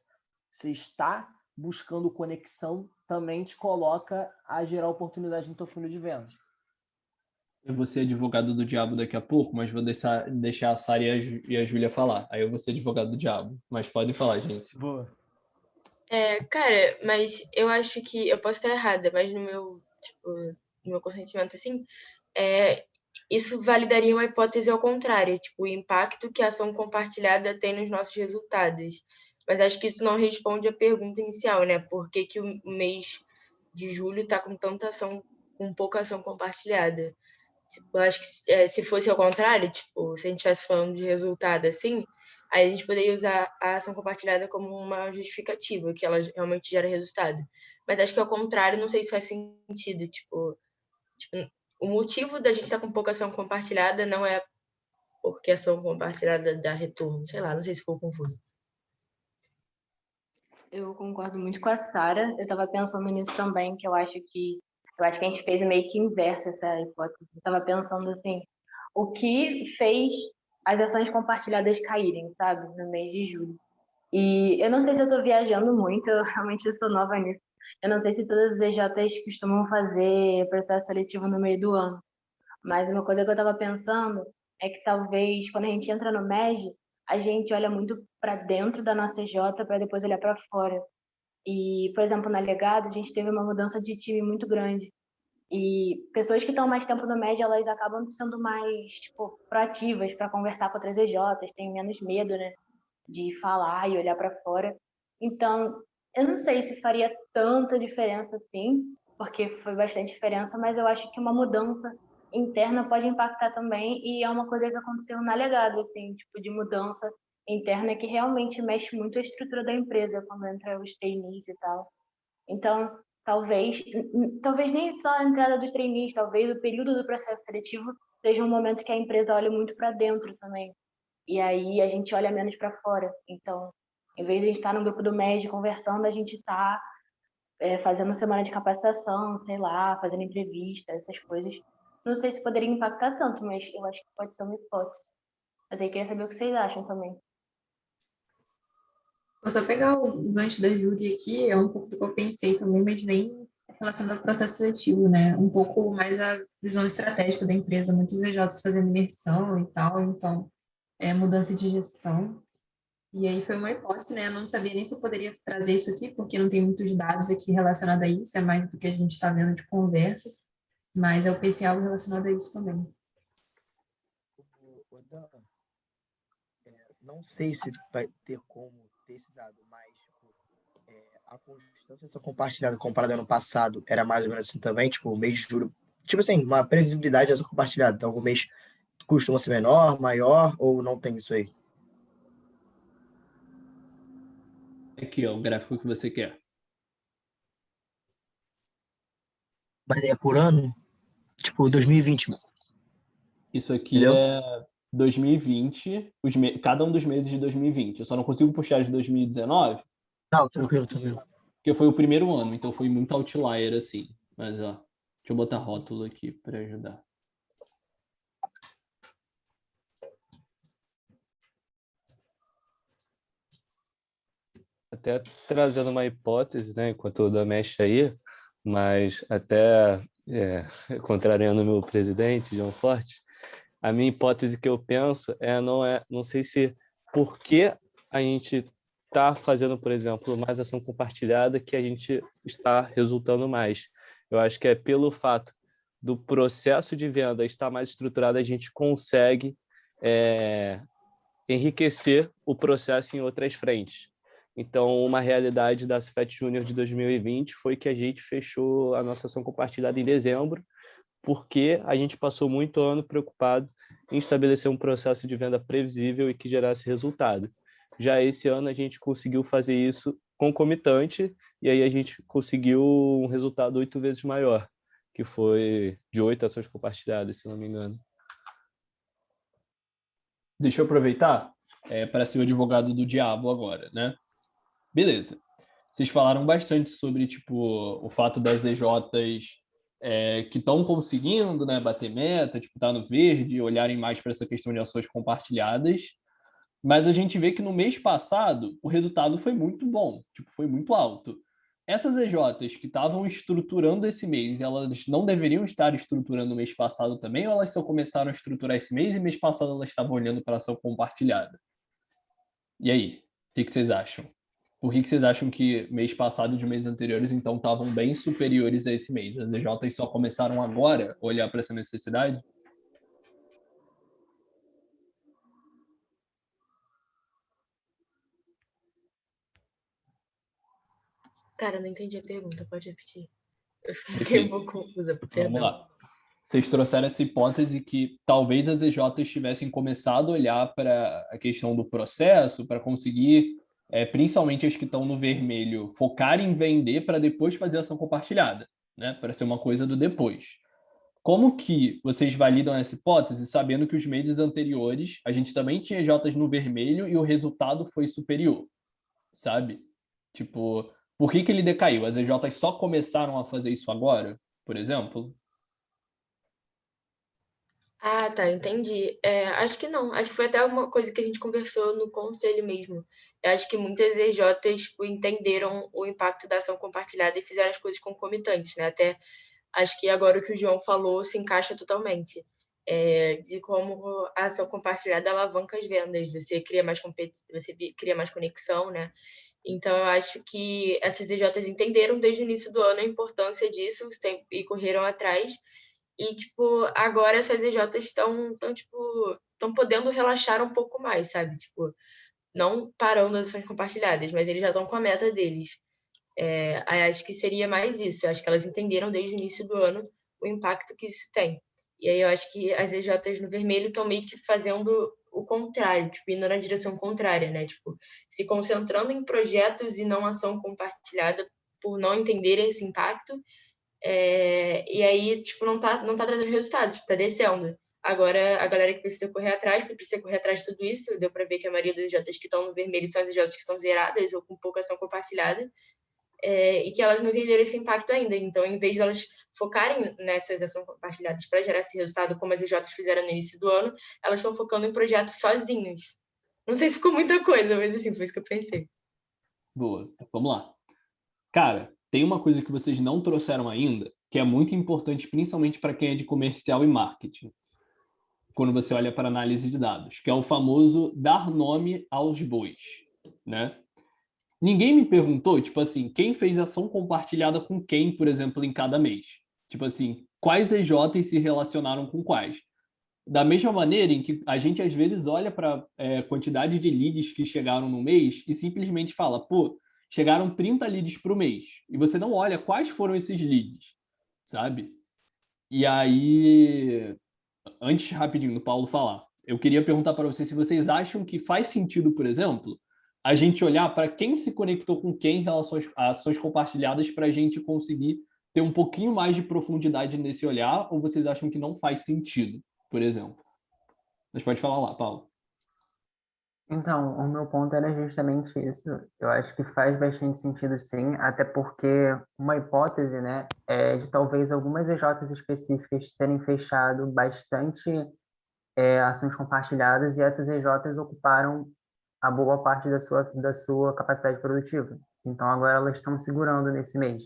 J: Você está buscando conexão, também te coloca a gerar oportunidade no teu funil de vendas.
A: Eu vou ser advogado do diabo daqui a pouco, mas vou deixar a Sara e a Júlia falar. Aí eu vou ser advogado do diabo. Mas podem falar, gente.
J: Boa.
G: Cara, mas eu acho que eu posso estar errada, mas no meu consentimento, assim, isso validaria uma hipótese ao contrário, tipo, o impacto que a ação compartilhada tem nos nossos resultados. Mas acho que isso não responde à pergunta inicial, né? Por que que o mês de julho está com tanta ação, com pouca ação compartilhada? Tipo, eu acho que se fosse ao contrário, tipo, se a gente estivesse falando de resultado assim, aí a gente poderia usar a ação compartilhada como uma justificativa, que ela realmente gera resultado. Mas acho que ao contrário, não sei se faz sentido. Tipo, o motivo da gente estar com pouca ação compartilhada não é porque a ação compartilhada dá retorno. Sei lá, não sei se ficou confuso.
E: Eu concordo muito com a Sara. Eu estava pensando nisso também, que eu acho que a gente fez meio que inverso essa hipótese. Eu estava pensando assim, o que fez as ações compartilhadas caírem, sabe, no mês de julho. E eu não sei se eu estou viajando muito, eu realmente sou nova nisso. Eu não sei se todas as EJs costumam fazer processo seletivo no meio do ano. Mas uma coisa que eu estava pensando é que talvez quando a gente entra no MEG, a gente olha muito para dentro da nossa EJ para depois olhar para fora. E, por exemplo, na Legado, a gente teve uma mudança de time muito grande. E pessoas que estão mais tempo no MEG, elas acabam sendo mais, tipo, proativas para conversar com outras EJs, têm menos medo, né, de falar e olhar para fora. Então, eu não sei se faria tanta diferença assim, porque foi bastante diferença, mas eu acho que uma mudança interna pode impactar também, e é uma coisa que aconteceu na Legado, assim, tipo, de mudança interna que realmente mexe muito a estrutura da empresa quando entra os trainees e tal. Então, talvez nem só a entrada dos trainees, talvez o período do processo seletivo seja um momento que a empresa olha muito para dentro também. E aí a gente olha menos para fora. Então, em vez de a gente estar no grupo do MED conversando, a gente está fazendo uma semana de capacitação, sei lá, fazendo entrevista, essas coisas. Não sei se poderia impactar tanto, mas eu acho que pode ser uma hipótese. Mas aí queria saber o que vocês acham também.
H: Vou só pegar o gancho da Júlia aqui, é um pouco do que eu pensei também, mas nem relacionado ao processo seletivo, né? Um pouco mais a visão estratégica da empresa, muitos EJs fazendo imersão e tal, então, mudança de gestão. E aí foi uma hipótese, né? Eu não sabia nem se eu poderia trazer isso aqui, porque não tem muitos dados aqui relacionados a isso, é mais do que a gente está vendo de conversas, mas eu pensei algo relacionado a isso também.
I: Não sei se vai ter como ter esse dado, mas a constância compartilhada comparada ao ano passado era mais ou menos assim também, tipo, o mês de julho, tipo assim, uma previsibilidade dessa compartilhada. Então, algum mês costuma ser menor, maior, ou não tem isso aí?
A: Aqui, ó, o gráfico que você quer.
I: Mas é por ano? Tipo, 2020.
A: Isso aqui
I: Entendeu?
A: é 2020, cada um dos meses de 2020. Eu só não consigo puxar de 2019,
I: Não, tranquilo.
A: porque foi o primeiro ano, então foi muito outlier, assim. Mas, ó, deixa eu botar rótulo aqui para ajudar.
L: Até trazendo uma hipótese, né, enquanto o Dan mexe aí, mas até contrariando o meu presidente, João Forte, a minha hipótese que eu penso não sei se por que a gente está fazendo, por exemplo, mais ação compartilhada que a gente está resultando mais. Eu acho que é pelo fato do processo de venda estar mais estruturado, a gente consegue enriquecer o processo em outras frentes. Então, uma realidade da Cefet Júnior de 2020 foi que a gente fechou a nossa ação compartilhada em dezembro, porque a gente passou muito ano preocupado em estabelecer um processo de venda previsível e que gerasse resultado. Já esse ano a gente conseguiu fazer isso concomitante, e aí a gente conseguiu um resultado 8 vezes maior, que foi de 8 ações compartilhadas, se não me engano.
A: Deixa eu aproveitar para ser o advogado do diabo agora, né? Beleza. Vocês falaram bastante sobre tipo, o fato das EJs que estão conseguindo, né, bater meta, tipo, tá no verde, olharem mais para essa questão de ações compartilhadas. Mas a gente vê que no mês passado o resultado foi muito bom, tipo, foi muito alto. Essas EJs que estavam estruturando esse mês, elas não deveriam estar estruturando o mês passado também, ou elas só começaram a estruturar esse mês e mês passado elas estavam olhando para a ação compartilhada? E aí, o que vocês acham? Por que vocês acham que mês passado e de meses anteriores, então, estavam bem superiores a esse mês? As EJs só começaram agora a olhar para essa necessidade?
G: Cara, eu não entendi a pergunta, pode repetir. Eu fiquei um pouco confusa, perdão.
A: Vamos lá. Vocês trouxeram essa hipótese que talvez as EJs tivessem começado a olhar para a questão do processo, para conseguir, principalmente as que estão no vermelho, focar em vender para depois fazer ação compartilhada, né? Para ser uma coisa do depois. Como que vocês validam essa hipótese, sabendo que os meses anteriores a gente também tinha EJs no vermelho e o resultado foi superior, sabe? Tipo, por que ele decaiu? As EJs só começaram a fazer isso agora, por exemplo?
G: Ah, tá, entendi. Acho que não. Acho que foi até uma coisa que a gente conversou no conselho mesmo. Eu acho que muitas EJs, tipo, entenderam o impacto da ação compartilhada e fizeram as coisas concomitantes, né? Até acho que agora o que o João falou se encaixa totalmente. De como a ação compartilhada alavanca as vendas. Você cria mais você cria mais conexão, né? Então, eu acho que essas EJs entenderam desde o início do ano a importância disso e correram atrás. E, tipo, agora essas EJs estão podendo relaxar um pouco mais, sabe? Tipo, não parando as ações compartilhadas, mas eles já estão com a meta deles. Acho que seria mais isso. Eu acho que elas entenderam desde o início do ano o impacto que isso tem. E aí eu acho que as EJs no vermelho estão meio que fazendo o contrário, tipo, indo na direção contrária, né? Tipo, se concentrando em projetos e não ação compartilhada por não entenderem esse impacto. E aí, tipo, não tá trazendo resultado, tipo, tá descendo. Agora, a galera que precisa correr atrás, porque precisa correr atrás de tudo isso, deu para ver que a maioria das EJs que estão no vermelho são as EJs que estão zeradas ou com pouca ação compartilhada, e que elas não entenderam esse impacto ainda. Então, em vez de elas focarem nessas ações compartilhadas para gerar esse resultado, como as EJs fizeram no início do ano, elas estão focando em projetos sozinhos. Não sei se ficou muita coisa, mas assim, foi isso que eu pensei.
A: Boa, vamos lá. Cara, tem uma coisa que vocês não trouxeram ainda, que é muito importante, principalmente para quem é de comercial e marketing, quando você olha para análise de dados, que é o famoso dar nome aos bois, né? Ninguém me perguntou, tipo assim, quem fez ação compartilhada com quem, por exemplo, em cada mês. Tipo assim, quais EJs se relacionaram com quais. Da mesma maneira em que a gente, às vezes, olha para a quantidade de leads que chegaram no mês e simplesmente fala, pô, chegaram 30 leads para o mês. E você não olha quais foram esses leads, sabe? E aí, antes, rapidinho, do Paulo falar, eu queria perguntar para vocês se vocês acham que faz sentido, por exemplo, a gente olhar para quem se conectou com quem em relação às ações compartilhadas para a gente conseguir ter um pouquinho mais de profundidade nesse olhar, ou vocês acham que não faz sentido, por exemplo? Mas pode falar lá, Paulo.
D: Então, o meu ponto era justamente isso. Eu acho que faz bastante sentido, sim, até porque uma hipótese, né, é de talvez algumas EJs específicas terem fechado bastante ações compartilhadas e essas EJs ocuparam a boa parte da sua capacidade produtiva. Então, agora elas estão segurando nesse mês.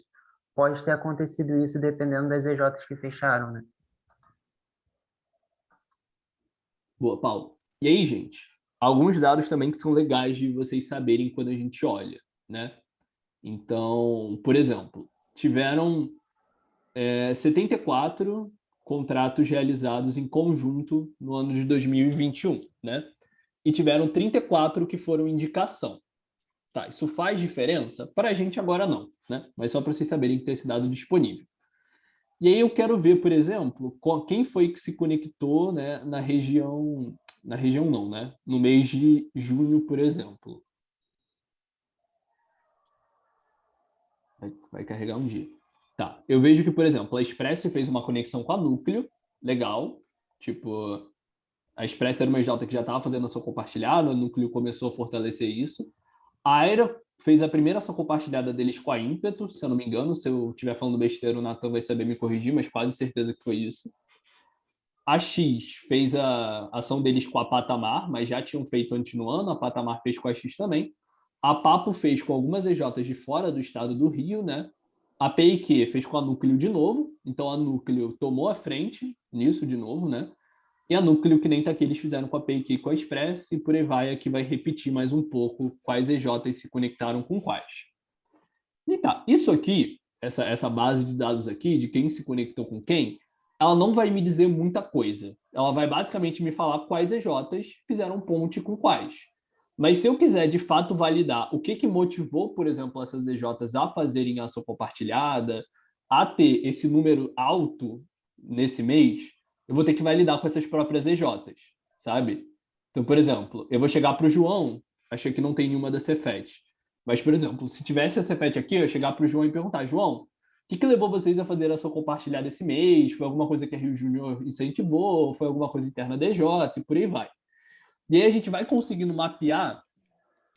D: Pode ter acontecido isso dependendo das EJs que fecharam, né?
A: Boa, Paulo. E aí, gente, alguns dados também que são legais de vocês saberem quando a gente olha, né? Então, por exemplo, tiveram 74 contratos realizados em conjunto no ano de 2021, né? E tiveram 34 que foram indicação. Tá, isso faz diferença? Para a gente agora não, né? Mas só para vocês saberem que tem esse dado disponível. E aí eu quero ver, por exemplo, quem foi que se conectou, né, na região não, né? No mês de junho, por exemplo. Vai carregar um dia. Tá, eu vejo que, por exemplo, a Expresso fez uma conexão com a Núcleo, legal. Tipo, a Expresso era uma EJ que já estava fazendo ação compartilhada, a Núcleo começou a fortalecer isso. A Aira fez a primeira ação compartilhada deles com a Ímpeto, se eu não me engano. Se eu estiver falando besteira, o Nathan vai saber me corrigir, mas quase certeza que foi isso. A X fez a ação deles com a Patamar, mas já tinham feito antes no ano. A Patamar fez com a X também. A Papo fez com algumas EJs de fora do estado do Rio, né? A PIQ fez com a Núcleo de novo, então a Núcleo tomou a frente nisso de novo, né? E a Núcleo, que nem tá aqui, eles fizeram com a PIQ e com a Express, e por aí vai, aqui vai repetir mais um pouco quais EJs se conectaram com quais. E tá, isso aqui, essa base de dados aqui, de quem se conectou com quem, ela não vai me dizer muita coisa. Ela vai basicamente me falar quais EJs fizeram ponte com quais. Mas se eu quiser, de fato, validar o que motivou, por exemplo, essas EJs a fazerem ação compartilhada, a ter esse número alto nesse mês, eu vou ter que validar com essas próprias EJs, sabe? Então, por exemplo, eu vou chegar para o João, achei que não tem nenhuma da Cefet. Mas, por exemplo, se tivesse a Cefet aqui, eu ia chegar para o João e perguntar, João, o que levou vocês a fazer ação compartilhada esse mês? Foi alguma coisa que a Rio Júnior incentivou? Foi alguma coisa interna da EJ? E por aí vai. E aí a gente vai conseguindo mapear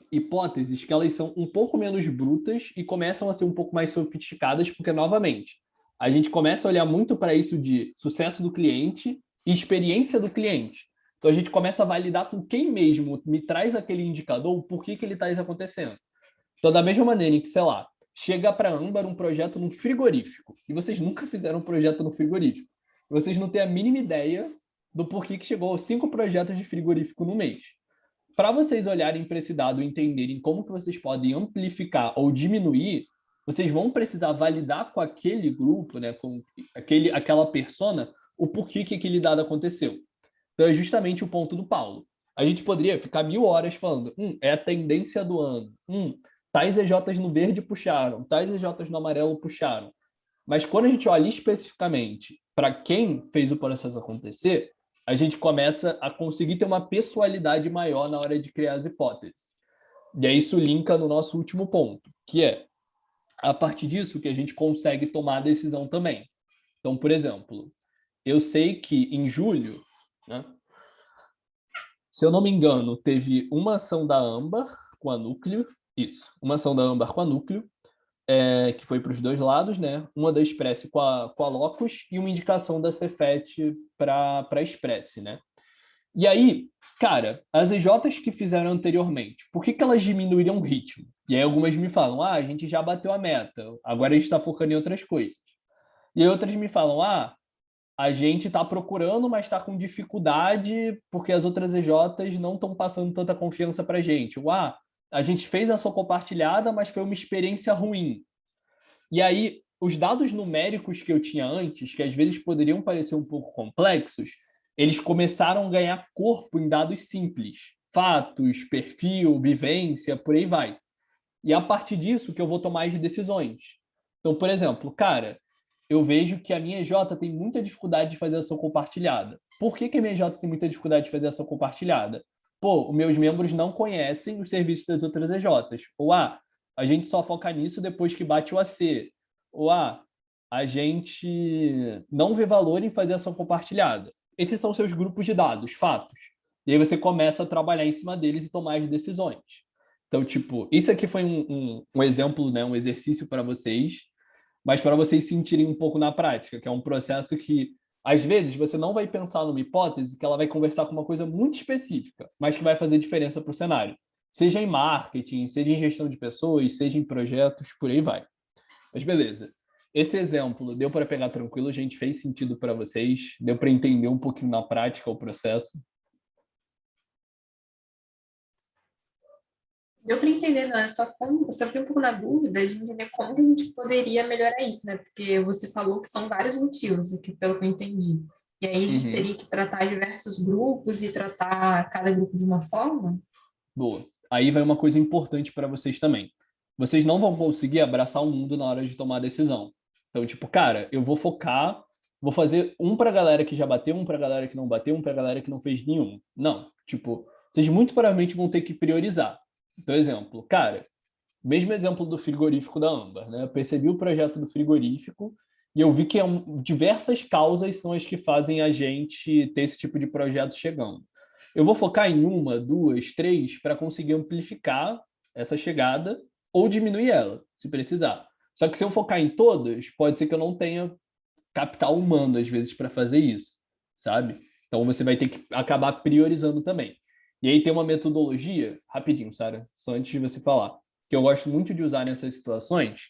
A: hipóteses que elas são um pouco menos brutas e começam a ser um pouco mais sofisticadas, porque, novamente, a gente começa a olhar muito para isso de sucesso do cliente e experiência do cliente. Então, a gente começa a validar com quem mesmo me traz aquele indicador, o porquê que ele está acontecendo. Então, da mesma maneira em que, sei lá, chega para a Âmbar um projeto no frigorífico, e vocês nunca fizeram um projeto no frigorífico, vocês não têm a mínima ideia do porquê que chegou a 5 projetos de frigorífico no mês. Para vocês olharem para esse dado e entenderem como que vocês podem amplificar ou diminuir, vocês vão precisar validar com aquele grupo, né, com aquela persona, o porquê que aquele dado aconteceu. Então é justamente o ponto do Paulo. A gente poderia ficar 1000 horas falando, é a tendência do ano, tais EJs no verde puxaram, tais EJs no amarelo puxaram. Mas quando a gente olha especificamente para quem fez o processo acontecer, a gente começa a conseguir ter uma pessoalidade maior na hora de criar as hipóteses. E aí isso linka no nosso último ponto, que é a partir disso que a gente consegue tomar a decisão também. Então, por exemplo, eu sei que em julho, né, se eu não me engano, teve uma ação da Âmbar com a Núcleo, uma ação da Âmbar com a Núcleo, que foi para os dois lados, né? Uma da Express com a Locus e uma indicação da Cefet para a Express, né? E aí, cara, as EJs que fizeram anteriormente, por que elas diminuíram o ritmo? E aí algumas me falam, a gente já bateu a meta, agora a gente está focando em outras coisas. E aí outras me falam, a gente está procurando, mas está com dificuldade porque as outras EJs não estão passando tanta confiança para a gente. A gente fez a ação compartilhada, mas foi uma experiência ruim. E aí, os dados numéricos que eu tinha antes, que às vezes poderiam parecer um pouco complexos, eles começaram a ganhar corpo em dados simples. Fatos, perfil, vivência, por aí vai. E a partir disso que eu vou tomar as decisões. Então, por exemplo, cara, eu vejo que a minha EJ tem muita dificuldade de fazer ação compartilhada. Por que a minha EJ tem muita dificuldade de fazer ação compartilhada? Os meus membros não conhecem os serviços das outras EJs. Ou, a gente só foca nisso depois que bate o AC. Ou, a gente não vê valor em fazer ação compartilhada. Esses são seus grupos de dados, fatos. E aí você começa a trabalhar em cima deles e tomar as decisões. Então, tipo, isso aqui foi um exemplo, né, um exercício para vocês, mas para vocês sentirem um pouco na prática, que é um processo que, às vezes, você não vai pensar numa hipótese que ela vai conversar com uma coisa muito específica, mas que vai fazer diferença para o cenário. Seja em marketing, seja em gestão de pessoas, seja em projetos, por aí vai. Mas beleza. Esse exemplo deu para pegar tranquilo, a gente fez sentido para vocês, deu para entender um pouquinho na prática o processo.
H: Deu para entender, né? Só fiquei um pouco na dúvida de entender como que a gente poderia melhorar isso, né? Porque você falou que são vários motivos, aqui, pelo que eu entendi. E aí a gente teria que tratar diversos grupos e tratar cada grupo de uma forma?
A: Boa. Aí vai uma coisa importante para vocês também. Vocês não vão conseguir abraçar o mundo na hora de tomar a decisão. Então, tipo, cara, eu vou focar, vou fazer um para a galera que já bateu, um para a galera que não bateu, um para a galera que não fez nenhum. Não, tipo, vocês muito provavelmente vão ter que priorizar. Então, exemplo, cara, mesmo exemplo do frigorífico da Âmbar, né? Eu percebi o projeto do frigorífico e eu vi que diversas causas são as que fazem a gente ter esse tipo de projeto chegando. Eu vou focar em uma, duas, três para conseguir amplificar essa chegada ou diminuir ela, se precisar. Só que se eu focar em todas, pode ser que eu não tenha capital humano, às vezes, para fazer isso, sabe? Então, você vai ter que acabar priorizando também. E aí tem uma metodologia, rapidinho, Sara, só antes de você falar, que eu gosto muito de usar nessas situações,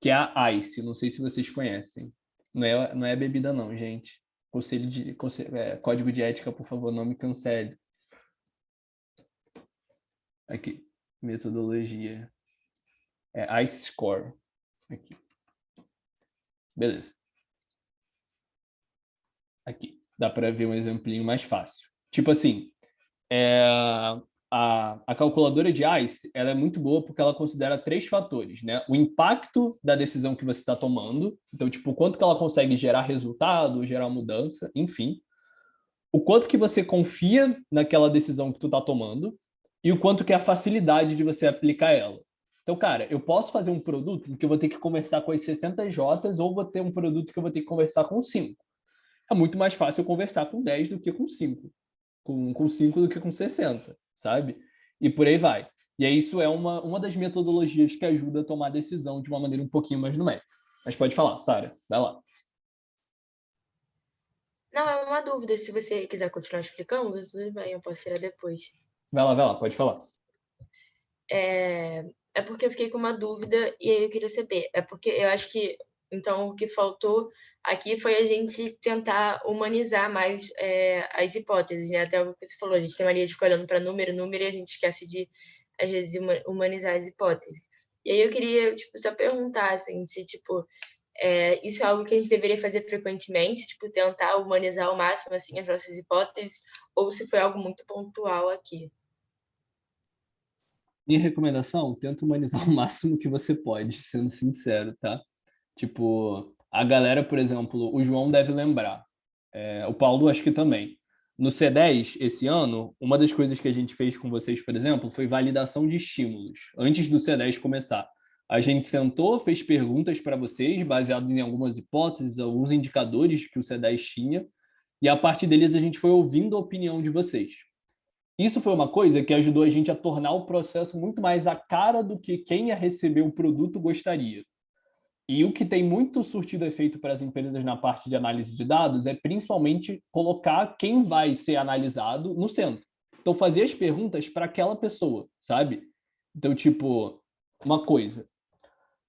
A: que é a ICE. Não sei se vocês conhecem. Não é bebida não, gente. Código de ética, por favor, não me cancele. Aqui, metodologia. É ICE Score. Aqui. Beleza. Aqui, dá para ver um exemplinho mais fácil. Tipo assim, a calculadora de ICE, ela é muito boa porque ela considera 3 fatores, né? O impacto da decisão que você está tomando, então, tipo, o quanto que ela consegue gerar resultado, gerar mudança, enfim. O quanto que você confia naquela decisão que tu está tomando e o quanto que é a facilidade de você aplicar ela. Então, cara, eu posso fazer um produto que eu vou ter que conversar com as 60 Js ou vou ter um produto que eu vou ter que conversar com 5. É muito mais fácil eu conversar com 10 do que com 5. Com 5 do que com 60, sabe? E por aí vai. E aí isso é uma das metodologias que ajuda a tomar a decisão de uma maneira um pouquinho mais numérica. Mas pode falar, Sara, vai lá.
G: Não, é uma dúvida. Se você quiser continuar explicando, tudo bem, eu posso tirar depois.
A: Vai lá, pode falar.
G: É porque eu fiquei com uma dúvida e aí eu queria saber. É porque eu acho que, então, o que faltou aqui foi a gente tentar humanizar mais as hipóteses, né? Até o que você falou, a gente tem mania de ficar olhando para número e a gente esquece de, às vezes, humanizar as hipóteses. E aí eu queria, tipo, só perguntar, assim, se, tipo, isso é algo que a gente deveria fazer frequentemente, tipo, tentar humanizar ao máximo, assim, as nossas hipóteses, ou se foi algo muito pontual aqui.
A: Minha recomendação, tenta humanizar o máximo que você pode, sendo sincero, tá? Tipo, a galera, por exemplo, o João deve lembrar, o Paulo acho que também. No C10, esse ano, uma das coisas que a gente fez com vocês, por exemplo, foi validação de estímulos, antes do C10 começar. A gente sentou, fez perguntas para vocês, baseadas em algumas hipóteses, alguns indicadores que o C10 tinha, e a partir deles a gente foi ouvindo a opinião de vocês. Isso foi uma coisa que ajudou a gente a tornar o processo muito mais a cara do que quem ia receber o produto gostaria. E o que tem muito surtido efeito para as empresas na parte de análise de dados é principalmente colocar quem vai ser analisado no centro. Então, fazer as perguntas para aquela pessoa, sabe? Então, tipo, uma coisa.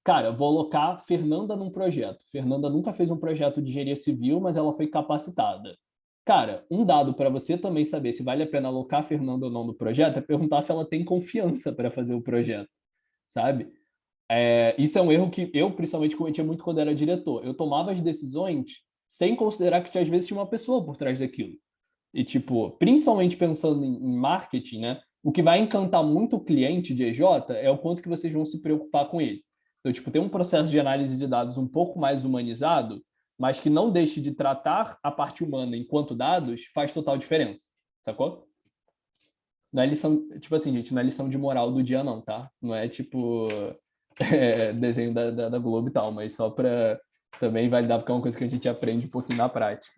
A: Cara, vou alocar Fernanda num projeto. Fernanda nunca fez um projeto de engenharia civil, mas ela foi capacitada. Cara, um dado para você também saber se vale a pena alocar a Fernanda ou não no projeto é perguntar se ela tem confiança para fazer o projeto, sabe? Isso é um erro que eu, principalmente, cometia muito quando era diretor. Eu tomava as decisões sem considerar que, às vezes, tinha uma pessoa por trás daquilo. E, tipo, principalmente pensando em marketing, né? O que vai encantar muito o cliente de EJ é o quanto que vocês vão se preocupar com ele. Então, tipo, ter um processo de análise de dados um pouco mais humanizado, mas que não deixe de tratar a parte humana enquanto dados, faz total diferença. Sacou? Não é lição, tipo assim, gente, não é lição de moral do dia, não, tá? Não é, tipo... desenho da Globo e tal, mas só para também validar, porque é uma coisa que a gente aprende um pouquinho na prática.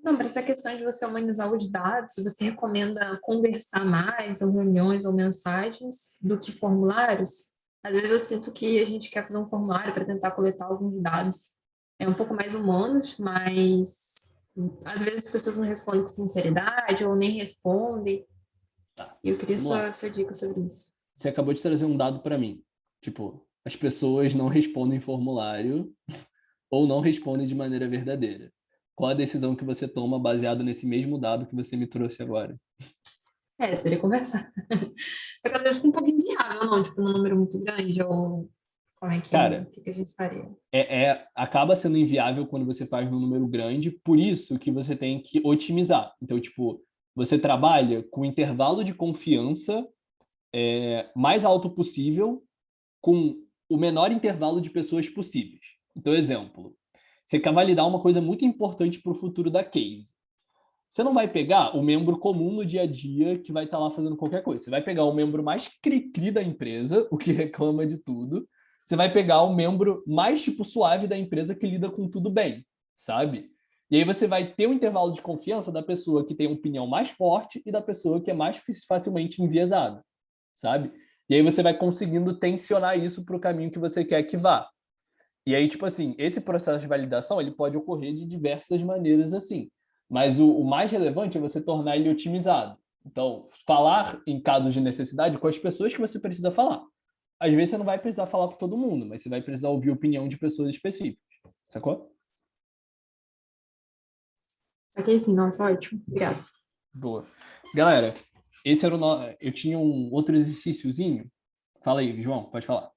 H: Não, para essa questão de você humanizar os dados, você recomenda conversar mais, ou reuniões, ou mensagens, do que formulários? Às vezes eu sinto que a gente quer fazer um formulário para tentar coletar alguns dados um pouco mais humanos, mas às vezes as pessoas não respondem com sinceridade, ou nem respondem. E eu queria sua dica sobre isso.
A: Você acabou de trazer um dado para mim. Tipo, as pessoas não respondem formulário ou não respondem de maneira verdadeira. Qual a decisão que você toma baseada nesse mesmo dado que você me trouxe agora?
H: Seria conversar. Só que às vezes fica um pouco inviável, não? Tipo, num número muito grande, ou como é que,
A: Cara,
H: que a gente faria?
A: Acaba sendo inviável quando você faz num número grande, por isso que você tem que otimizar. Então, tipo, você trabalha com intervalo de confiança mais alto possível, com o menor intervalo de pessoas possíveis. Então, exemplo, você quer validar uma coisa muito importante para o futuro da case. Você não vai pegar o membro comum no dia a dia que vai estar lá fazendo qualquer coisa. Você vai pegar o membro mais cri-cri da empresa, o que reclama de tudo. Você vai pegar o membro mais tipo suave da empresa que lida com tudo bem, sabe? E aí você vai ter um intervalo de confiança da pessoa que tem uma opinião mais forte e da pessoa que é mais facilmente enviesada, sabe? E aí você vai conseguindo tensionar isso para o caminho que você quer que vá. E aí, tipo assim, esse processo de validação, ele pode ocorrer de diversas maneiras assim. Mas o mais relevante é você tornar ele otimizado. Então, falar em casos de necessidade com as pessoas que você precisa falar. Às vezes você não vai precisar falar com todo mundo, mas você vai precisar ouvir a opinião de pessoas específicas. Sacou?
H: Aqui sim, nossa, ótimo. Obrigada.
A: Boa. Galera, esse era eu tinha um outro exercíciozinho. Fala aí, João, pode falar.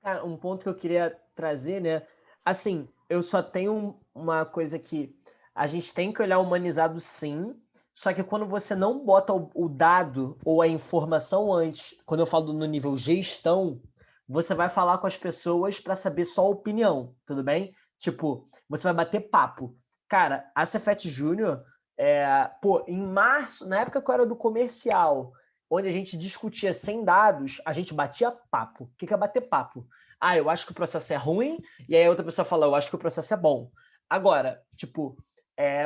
J: Cara, um ponto que eu queria trazer, né? Assim, eu só tenho uma coisa que a gente tem que olhar humanizado sim, só que quando você não bota o dado ou a informação antes, quando eu falo no nível gestão, você vai falar com as pessoas para saber só a opinião, tudo bem? Tipo, você vai bater papo. Cara, a Cefet Júnior, em março, na época que eu era do comercial, onde a gente discutia sem dados, a gente batia papo. O que é bater papo? Ah, eu acho que o processo é ruim, e aí a outra pessoa fala, eu acho que o processo é bom. Agora, tipo,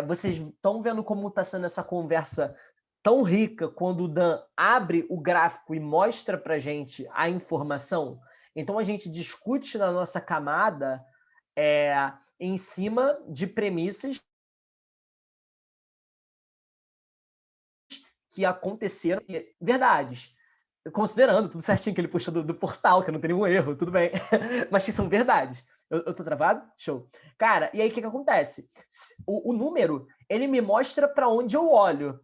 J: vocês estão vendo como está sendo essa conversa tão rica quando o Dan abre o gráfico e mostra pra gente a informação? Então a gente discute na nossa camada em cima de premissas que aconteceram, verdades, considerando tudo certinho que ele puxou do portal, que não tem nenhum erro, tudo bem, mas que são verdades. Eu tô travado? Show. Cara, e aí o que acontece? O número, ele me mostra para onde eu olho.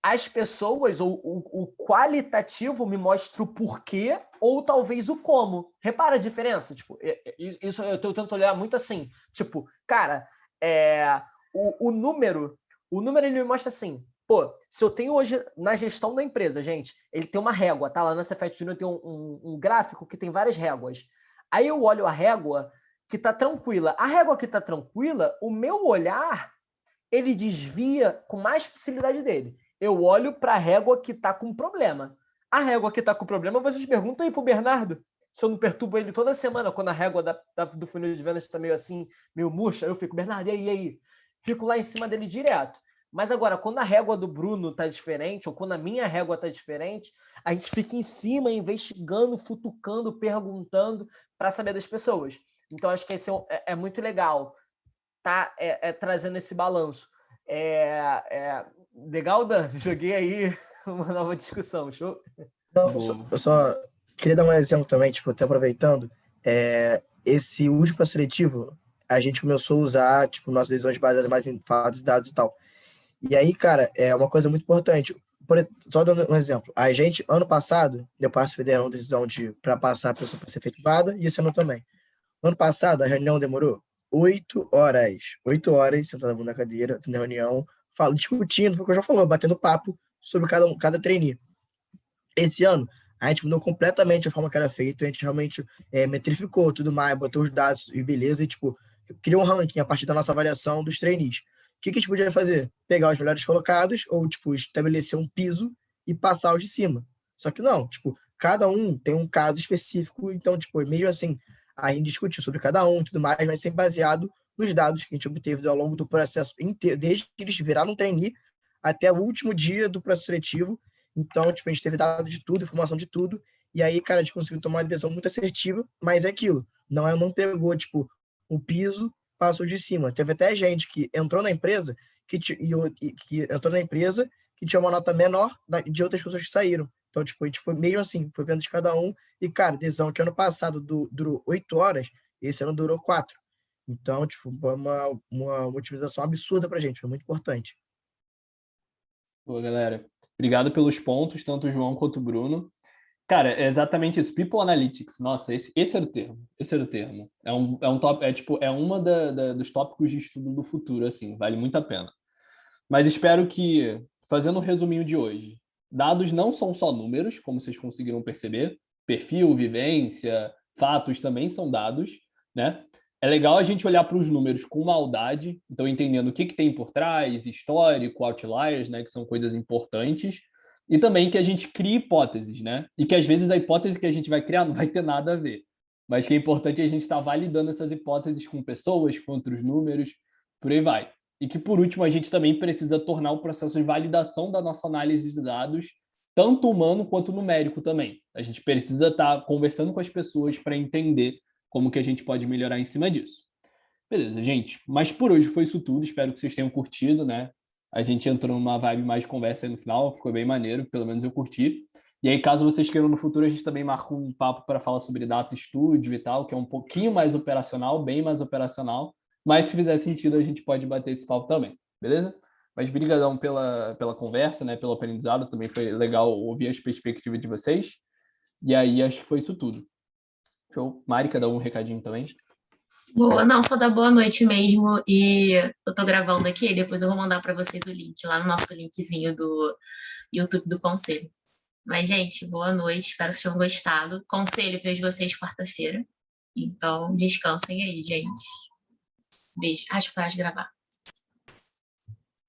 J: As pessoas, ou o qualitativo me mostra o porquê, ou talvez o como. Repara a diferença? Tipo, isso eu tento olhar muito assim. Tipo, cara, o número ele me mostra assim, pô, se eu tenho hoje na gestão da empresa, gente, ele tem uma régua, tá? Lá na Cefet Júnior tem um gráfico que tem várias réguas. Aí eu olho a régua que tá tranquila. A régua que tá tranquila, o meu olhar, ele desvia com mais facilidade dele. Eu olho para a régua que tá com problema. A régua que tá com problema, vocês perguntam aí pro Bernardo. Se eu não perturbo ele toda semana, quando a régua do funil de vendas está meio assim, meio murcha, eu fico, Bernardo, e aí? Fico lá em cima dele direto. Mas agora, quando a régua do Bruno tá diferente, ou quando a minha régua tá diferente, a gente fica em cima, investigando, futucando, perguntando para saber das pessoas. Então, acho que esse é muito legal, tá? Trazendo esse balanço. Legal, Dan? Joguei aí uma nova discussão, show?
I: Não, eu só queria dar um exemplo também, tipo, até aproveitando, esse último seletivo, a gente começou a usar, tipo, nossas decisões baseadas mais em fatos, dados e tal. E aí, cara, é uma coisa muito importante. Só dando um exemplo, a gente, ano passado, eu passo federal uma decisão para passar a pessoa para ser efetivada, e esse ano também. Ano passado, a reunião demorou 8 horas. 8 horas, sentado na cadeira, na reunião, discutindo, foi o que eu já falou, batendo papo sobre cada trainee. Esse ano, a gente mudou completamente a forma que era feito, a gente realmente metrificou tudo mais, botou os dados e beleza, e tipo, criou um ranking a partir da nossa avaliação dos trainees. O que a gente podia fazer? Pegar os melhores colocados, ou tipo, estabelecer um piso e passar os de cima. Só que não, tipo, cada um tem um caso específico, então, tipo, mesmo assim, a gente discutiu sobre cada um e tudo mais, mas sempre baseado nos dados que a gente obteve ao longo do processo inteiro, desde que eles viraram um trainee até o último dia do processo seletivo. Então, tipo, a gente teve dado de tudo, informação de tudo, e aí, cara, a gente conseguiu tomar uma decisão muito assertiva, mas é aquilo, não pegou, tipo, o piso, passou de cima. Teve até gente que entrou na empresa, que tinha uma nota menor de outras pessoas que saíram. Então, tipo, a gente foi mesmo assim, foi vendo de cada um, e, cara, decisão que ano passado durou 8 horas, esse ano durou 4. Então, tipo, foi uma otimização absurda pra gente, foi muito importante.
A: Pô, galera, obrigado pelos pontos, tanto o João quanto o Bruno. Cara, é exatamente isso. People Analytics, nossa, esse era o termo. Esse era o termo. É uma dos tópicos de estudo do futuro, assim, vale muito a pena. Mas espero que, fazendo o resuminho de hoje, dados não são só números, como vocês conseguiram perceber. Perfil, vivência, fatos também são dados, né? É legal a gente olhar para os números com maldade, então entendendo o que tem por trás, histórico, outliers, né, que são coisas importantes, e também que a gente crie hipóteses, né? E que às vezes a hipótese que a gente vai criar não vai ter nada a ver, mas que é importante a gente estar validando essas hipóteses com pessoas, com outros números, por aí vai. E que, por último, a gente também precisa tornar o processo de validação da nossa análise de dados tanto humano quanto numérico também. A gente precisa estar conversando com as pessoas para entender como que a gente pode melhorar em cima disso. Beleza, gente. Mas por hoje foi isso tudo. Espero que vocês tenham curtido, né? A gente entrou numa vibe mais de conversa aí no final. Ficou bem maneiro. Pelo menos eu curti. E aí, caso vocês queiram no futuro, a gente também marca um papo para falar sobre Data Studio e tal, que é um pouquinho mais operacional, bem mais operacional. Mas se fizer sentido, a gente pode bater esse papo também. Beleza? Mas brigadão pela conversa, né? Pelo aprendizado. Também foi legal ouvir as perspectivas de vocês. E aí, acho que foi isso tudo. Show. Mari, quer dar um recadinho também?
G: Boa, não, só dá boa noite mesmo, e eu tô gravando aqui, e depois eu vou mandar para vocês o link, lá no nosso linkzinho do YouTube do Conselho. Mas, gente, boa noite, espero que tenham gostado. Conselho, vejo vocês quarta-feira, então descansem aí, gente. Beijo. Acho que parar de gravar.